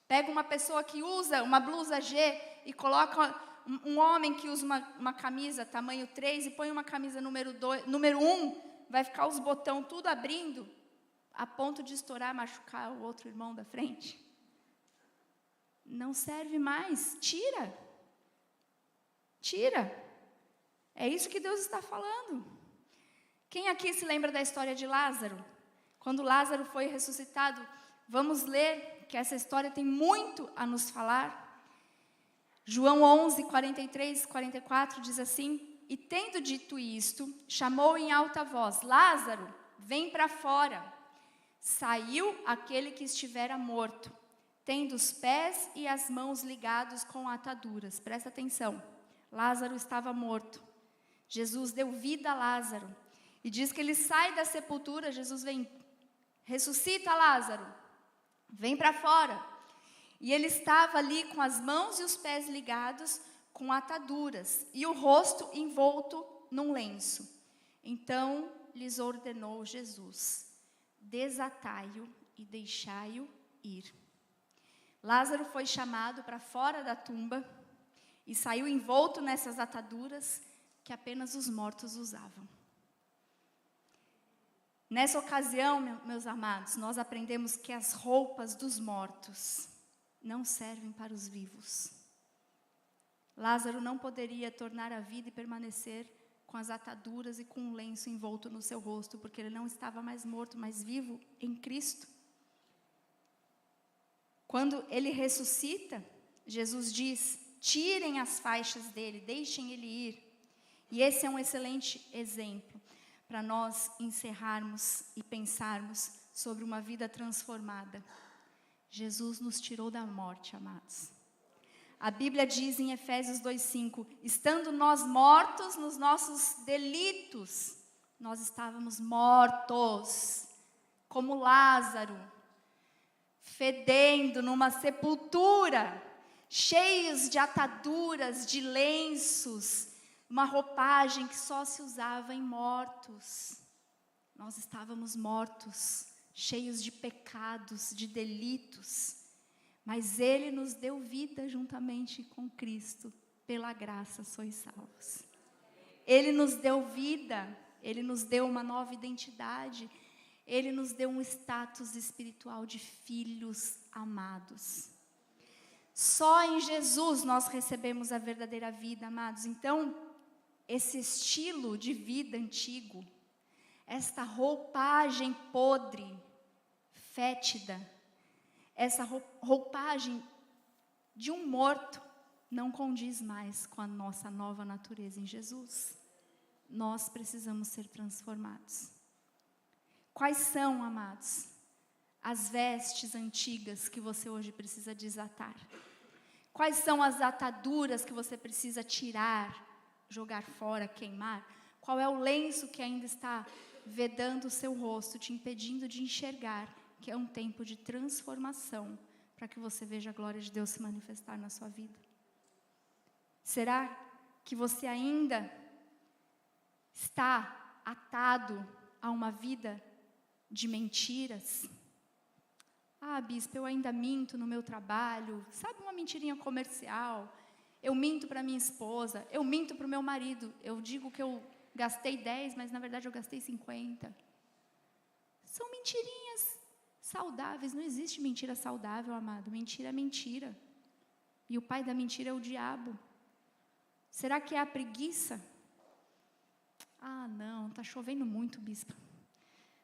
Speaker 1: Pega uma pessoa que usa uma blusa G e coloca um homem que usa uma camisa tamanho 3 e põe uma camisa número 1, vai ficar os botões tudo abrindo, a ponto de estourar, machucar o outro irmão da frente. Não serve mais, tira. É isso que Deus está falando. Quem aqui se lembra da história de Lázaro? Quando Lázaro foi ressuscitado, vamos ler que essa história tem muito a nos falar. João 11, 43, 44 diz assim: e tendo dito isto, chamou em alta voz: Lázaro, vem para fora. Saiu aquele que estivera morto, tendo os pés e as mãos ligados com ataduras. Presta atenção, Lázaro estava morto. Jesus deu vida a Lázaro. E diz que ele sai da sepultura, Jesus vem, ressuscita Lázaro, vem para fora. E ele estava ali com as mãos e os pés ligados com ataduras, e o rosto envolto num lenço. Então lhes ordenou Jesus: desatai-o e deixai-o ir. Lázaro foi chamado para fora da tumba e saiu envolto nessas ataduras que apenas os mortos usavam. Nessa ocasião, meus amados, nós aprendemos que as roupas dos mortos não servem para os vivos. Lázaro não poderia tornar a vida e permanecer com as ataduras e com um lenço envolto no seu rosto, porque ele não estava mais morto, mas vivo em Cristo. Quando ele ressuscita, Jesus diz: tirem as faixas dele, deixem ele ir. E esse é um excelente exemplo para nós encerrarmos e pensarmos sobre uma vida transformada. Jesus nos tirou da morte, amados. A Bíblia diz em Efésios 2:5, estando nós mortos nos nossos delitos, nós estávamos mortos, como Lázaro, fedendo numa sepultura, cheios de ataduras, de lenços, uma roupagem que só se usava em mortos. Nós estávamos mortos, cheios de pecados, de delitos, mas Ele nos deu vida juntamente com Cristo, pela graça sois salvos. Ele nos deu vida, Ele nos deu uma nova identidade, Ele nos deu um status espiritual de filhos amados. Só em Jesus nós recebemos a verdadeira vida, amados. Então, esse estilo de vida antigo, esta roupagem podre, fétida, essa roupagem de um morto, não condiz mais com a nossa nova natureza em Jesus. Nós precisamos ser transformados. Quais são, amados, as vestes antigas que você hoje precisa desatar? Quais são as ataduras que você precisa tirar, jogar fora, queimar? Qual é o lenço que ainda está vedando o seu rosto, te impedindo de enxergar que é um tempo de transformação, para que você veja a glória de Deus se manifestar na sua vida? Será que você ainda está atado a uma vida de mentiras? Ah, bispo, eu ainda minto no meu trabalho. Sabe, uma mentirinha comercial? Eu minto para minha esposa, eu minto para o meu marido. Eu digo que eu gastei 10, mas na verdade eu gastei 50. São mentirinhas saudáveis. Não existe mentira saudável, amado. Mentira é mentira. E o pai da mentira é o diabo. Será que é a preguiça? Ah, não, está chovendo muito, bispo.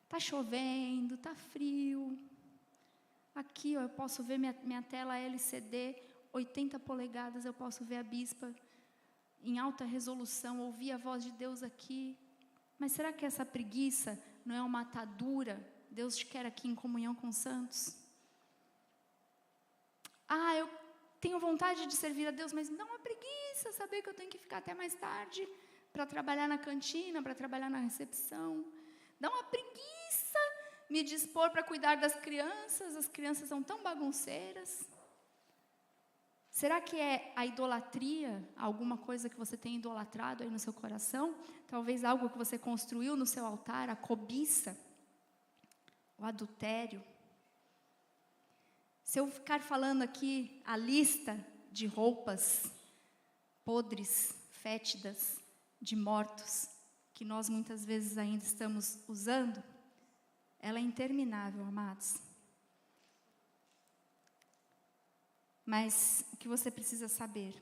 Speaker 1: Está chovendo, está frio. Aqui, ó, eu posso ver minha tela LCD, 80 polegadas, eu posso ver a bispa em alta resolução, ouvir a voz de Deus aqui. Mas será que essa preguiça não é uma atadura? Deus te quer aqui em comunhão com os santos? Ah, eu tenho vontade de servir a Deus, mas dá uma preguiça saber que eu tenho que ficar até mais tarde para trabalhar na cantina, para trabalhar na recepção. Dá uma preguiça me dispor para cuidar das crianças, as crianças são tão bagunceiras. Será que é a idolatria, alguma coisa que você tem idolatrado aí no seu coração? Talvez algo que você construiu no seu altar, a cobiça, o adultério. Se eu ficar falando aqui a lista de roupas podres, fétidas, de mortos, que nós muitas vezes ainda estamos usando, ela é interminável, amados. Mas o que você precisa saber?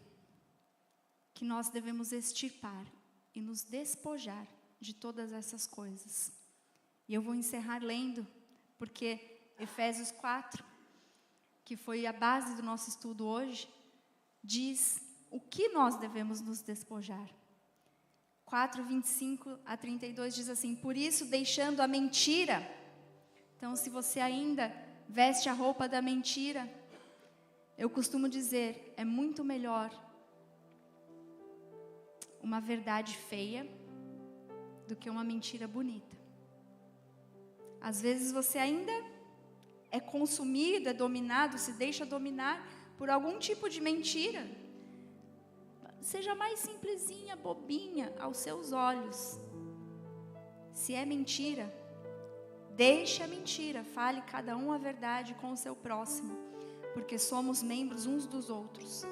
Speaker 1: Que nós devemos extirpar e nos despojar de todas essas coisas. E eu vou encerrar lendo, porque Efésios 4, que foi a base do nosso estudo hoje, diz o que nós devemos nos despojar. 4, 25 a 32 diz assim: por isso, deixando a mentira. Então, se você ainda veste a roupa da mentira, eu costumo dizer, é muito melhor uma verdade feia do que uma mentira bonita. Às vezes você ainda é consumido, é dominado, se deixa dominar por algum tipo de mentira. Seja mais simplesinha, bobinha aos seus olhos. Se é mentira, deixe a mentira, fale cada um a verdade com o seu próximo, porque somos membros uns dos outros.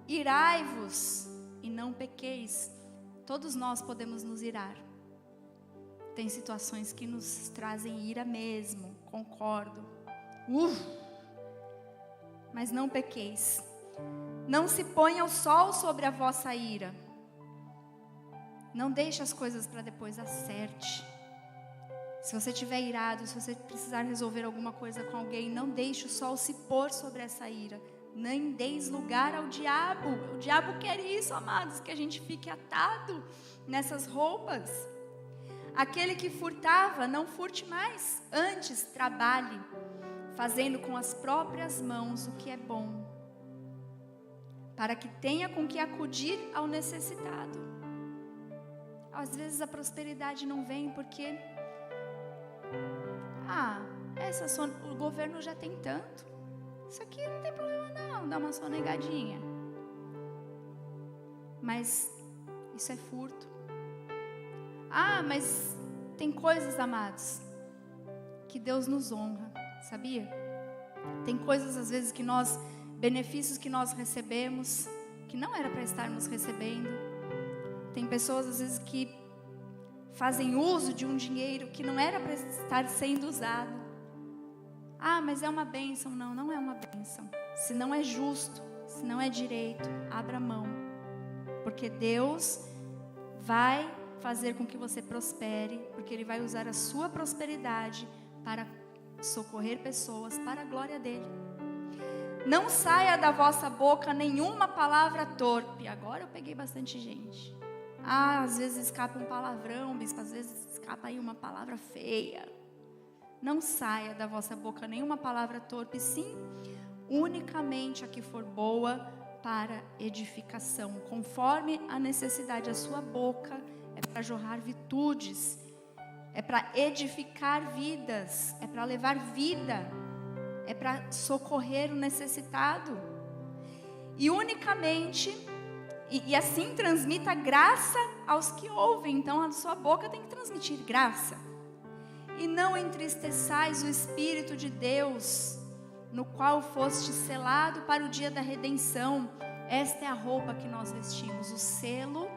Speaker 1: Irai-vos e não pequeis. Todos nós podemos nos irar. Tem situações que nos trazem ira mesmo, concordo. Mas não pequeis. Não se ponha o sol sobre a vossa ira. Não deixe as coisas para depois, acerte. Se você estiver irado, se você precisar resolver alguma coisa com alguém, não deixe o sol se pôr sobre essa ira. Nem deis lugar ao diabo. O diabo quer isso, amados, que a gente fique atado nessas roupas. Aquele que furtava, não furte mais. Antes, trabalhe, fazendo com as próprias mãos o que é bom, para que tenha com que acudir ao necessitado. Às vezes a prosperidade não vem porque o governo já tem tanto. Isso aqui não tem problema não, dá uma sonegadinha. Mas isso é furto. Mas tem coisas, amados, que Deus nos honra, sabia? Tem coisas às vezes que benefícios que nós recebemos, que não era para estarmos recebendo. Tem pessoas às vezes que fazem uso de um dinheiro que não era para estar sendo usado. Mas é uma bênção. Não, não é uma bênção. Se não é justo, se não é direito, abra mão. Porque Deus vai fazer com que você prospere, porque Ele vai usar a sua prosperidade para socorrer pessoas para a glória dEle. Não saia da vossa boca nenhuma palavra torpe. Agora eu peguei bastante gente. Às vezes escapa um palavrão, bispo, às vezes escapa aí uma palavra feia. Não saia da vossa boca nenhuma palavra torpe, sim, unicamente a que for boa para edificação, conforme a necessidade. A sua boca é para jorrar virtudes, é para edificar vidas, é para levar vida, é para socorrer o necessitado. E unicamente E assim transmita graça aos que ouvem. Então a sua boca tem que transmitir graça. E não entristeçais o Espírito de Deus, no qual foste selado para o dia da redenção. Esta é a roupa que nós vestimos, o selo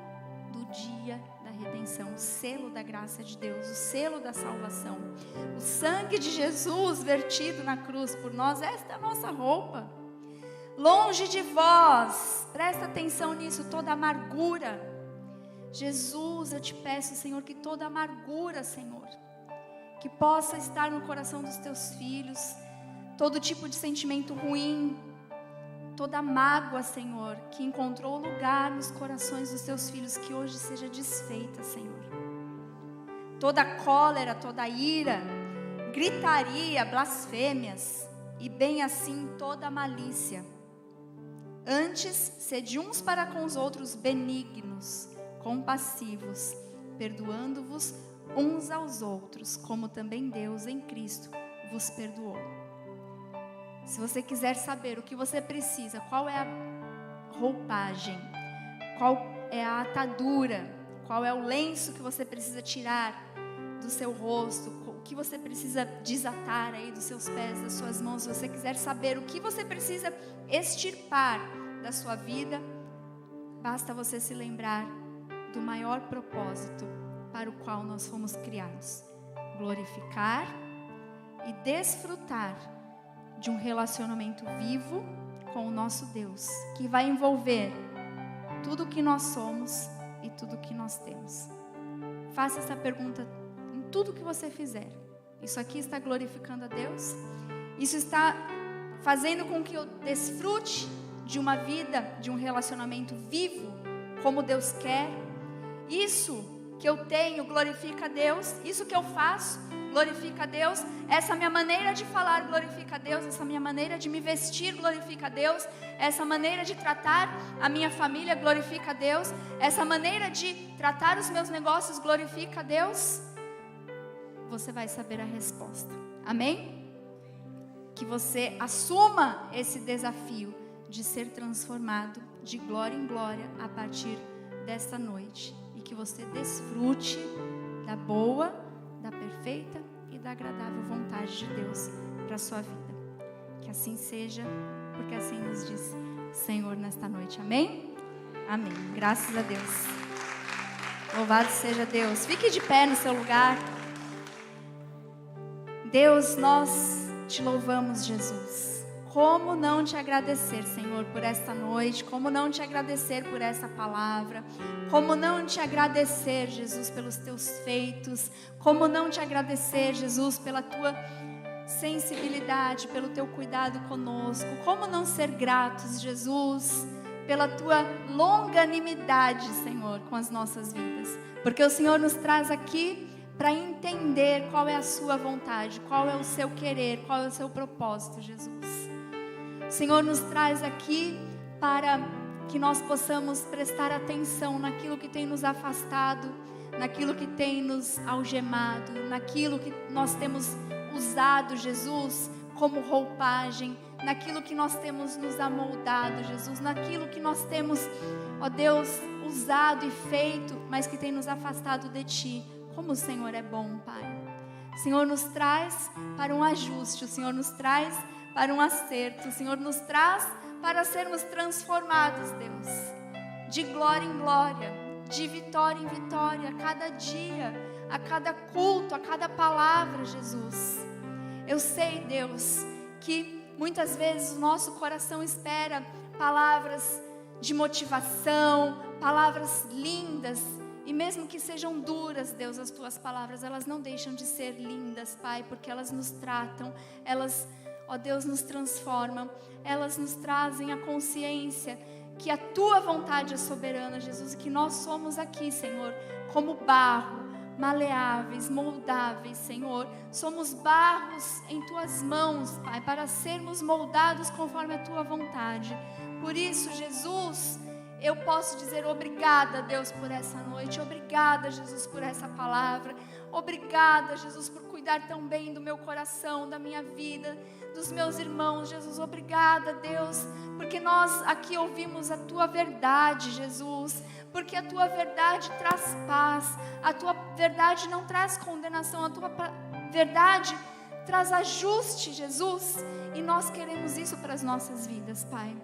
Speaker 1: do dia da redenção, o selo da graça de Deus, o selo da salvação. O sangue de Jesus vertido na cruz por nós, esta é a nossa roupa. Longe de vós, presta atenção nisso, toda amargura. Jesus, eu te peço, Senhor, que toda amargura, Senhor, que possa estar no coração dos teus filhos, todo tipo de sentimento ruim, toda mágoa, Senhor, que encontrou lugar nos corações dos teus filhos, que hoje seja desfeita, Senhor. Toda cólera, toda ira, gritaria, blasfêmias, e bem assim toda malícia. Antes, sede uns para com os outros benignos, compassivos, perdoando-vos uns aos outros, como também Deus em Cristo vos perdoou. Se você quiser saber o que você precisa, qual é a roupagem, qual é a atadura, qual é o lenço que você precisa tirar do seu rosto, o que você precisa desatar aí dos seus pés, das suas mãos, se você quiser saber o que você precisa extirpar da sua vida, basta você se lembrar do maior propósito para o qual nós fomos criados: glorificar e desfrutar de um relacionamento vivo com o nosso Deus, que vai envolver tudo o que nós somos e tudo o que nós temos. Faça essa pergunta em tudo que você fizer. Isso aqui está glorificando a Deus? Isso está fazendo com que eu desfrute de uma vida, de um relacionamento vivo, como Deus quer? Isso que eu tenho glorifica a Deus? Isso que eu faço glorifica a Deus? Essa minha maneira de falar glorifica a Deus? Essa minha maneira de me vestir glorifica a Deus? Essa maneira de tratar a minha família glorifica a Deus? Essa maneira de tratar os meus negócios glorifica a Deus? Você vai saber a resposta. Amém? Que você assuma esse desafio de ser transformado de glória em glória a partir desta noite. E que você desfrute da boa, da perfeita e da agradável vontade de Deus para a sua vida. Que assim seja, porque assim nos diz Senhor nesta noite. Amém? Amém. Graças a Deus. Louvado seja Deus. Fique de pé no seu lugar. Deus, nós te louvamos, Jesus. Como não te agradecer, Senhor, por esta noite? Como não te agradecer por essa palavra? Como não te agradecer, Jesus, pelos teus feitos? Como não te agradecer, Jesus, pela tua sensibilidade, pelo teu cuidado conosco? Como não ser gratos, Jesus, pela tua longanimidade, Senhor, com as nossas vidas? Porque o Senhor nos traz aqui para entender qual é a sua vontade, qual é o seu querer, qual é o seu propósito, Jesus. O Senhor nos traz aqui para que nós possamos prestar atenção naquilo que tem nos afastado, naquilo que tem nos algemado, naquilo que nós temos usado, Jesus, como roupagem, naquilo que nós temos nos amoldado, Jesus, naquilo que nós temos, ó Deus, usado e feito, mas que tem nos afastado de Ti. Como o Senhor é bom, Pai. O Senhor nos traz para um ajuste, o Senhor nos traz para um acerto, o Senhor nos traz para sermos transformados, Deus, de glória em glória, de vitória em vitória, a cada dia, a cada culto, a cada palavra, Jesus. Eu sei, Deus, que muitas vezes o nosso coração espera palavras de motivação, palavras lindas, e mesmo que sejam duras, Deus, as Tuas palavras, elas não deixam de ser lindas, Pai, porque elas nos tratam, elas, ó Deus, nos transformam, elas nos trazem a consciência que a Tua vontade é soberana, Jesus, e que nós somos aqui, Senhor, como barro, maleáveis, moldáveis, Senhor. Somos barros em Tuas mãos, Pai, para sermos moldados conforme a Tua vontade. Por isso, Jesus, eu posso dizer obrigada, Deus, por essa noite. Obrigada, Jesus, por essa palavra. Obrigada, Jesus, por cuidar tão bem do meu coração, da minha vida, dos meus irmãos, Jesus. Obrigada, Deus, porque nós aqui ouvimos a Tua verdade, Jesus, porque a Tua verdade traz paz, a Tua verdade não traz condenação, a Tua verdade traz ajuste, Jesus, e nós queremos isso para as nossas vidas, Pai.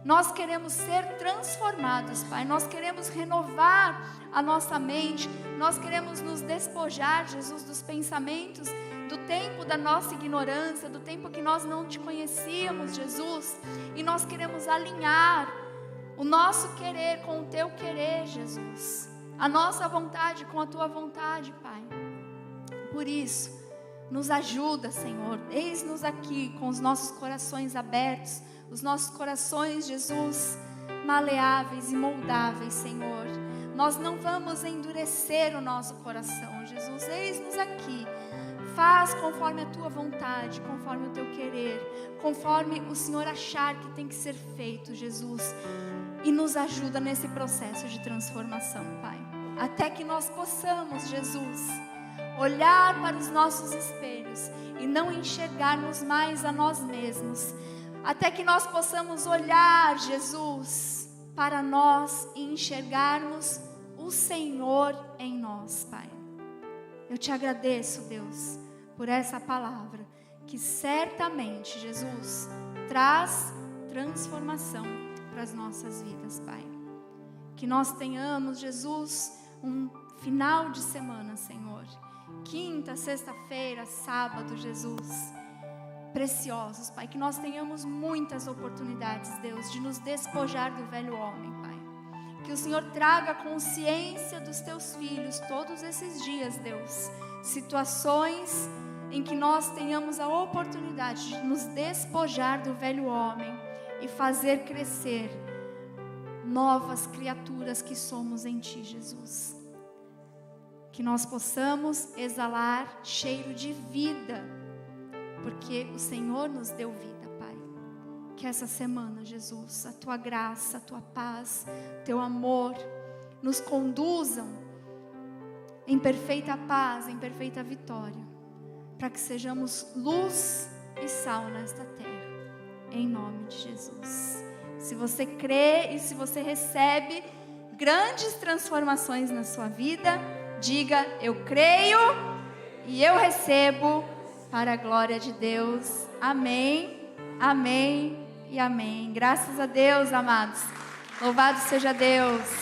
Speaker 1: Nós queremos ser transformados, Pai. Nós queremos renovar a nossa mente. Nós queremos nos despojar, Jesus, dos pensamentos do tempo da nossa ignorância, do tempo que nós não Te conhecíamos, Jesus. E nós queremos alinhar o nosso querer com o Teu querer, Jesus. A nossa vontade com a Tua vontade, Pai. Por isso, nos ajuda, Senhor. Eis-nos aqui com os nossos corações abertos, os nossos corações, Jesus, maleáveis e moldáveis, Senhor. Nós não vamos endurecer o nosso coração, Jesus. Eis-nos aqui. Faz conforme a Tua vontade, conforme o Teu querer, conforme o Senhor achar que tem que ser feito, Jesus. E nos ajuda nesse processo de transformação, Pai. Até que nós possamos, Jesus, olhar para os nossos espelhos e não enxergarmos mais a nós mesmos. Até que nós possamos olhar, Jesus, para nós e enxergarmos o Senhor em nós, Pai. Eu Te agradeço, Deus, por essa palavra, que certamente, Jesus, traz transformação para as nossas vidas, Pai. Que nós tenhamos, Jesus, um final de semana, Senhor. Quinta, sexta-feira, sábado, Jesus, preciosos, Pai, que nós tenhamos muitas oportunidades, Deus, de nos despojar do velho homem, Pai. Que o Senhor traga a consciência dos Teus filhos todos esses dias, Deus. Situações em que nós tenhamos a oportunidade de nos despojar do velho homem e fazer crescer novas criaturas que somos em Ti, Jesus. Que nós possamos exalar cheiro de vida, porque o Senhor nos deu vida, Pai. Que essa semana, Jesus, a Tua graça, a Tua paz, Teu amor, nos conduzam em perfeita paz, em perfeita vitória, para que sejamos luz e sal nesta terra, em nome de Jesus. Se você crê e se você recebe grandes transformações na sua vida, diga: eu creio e eu recebo, para a glória de Deus. Amém, amém e amém. Graças a Deus, amados. Louvado seja Deus.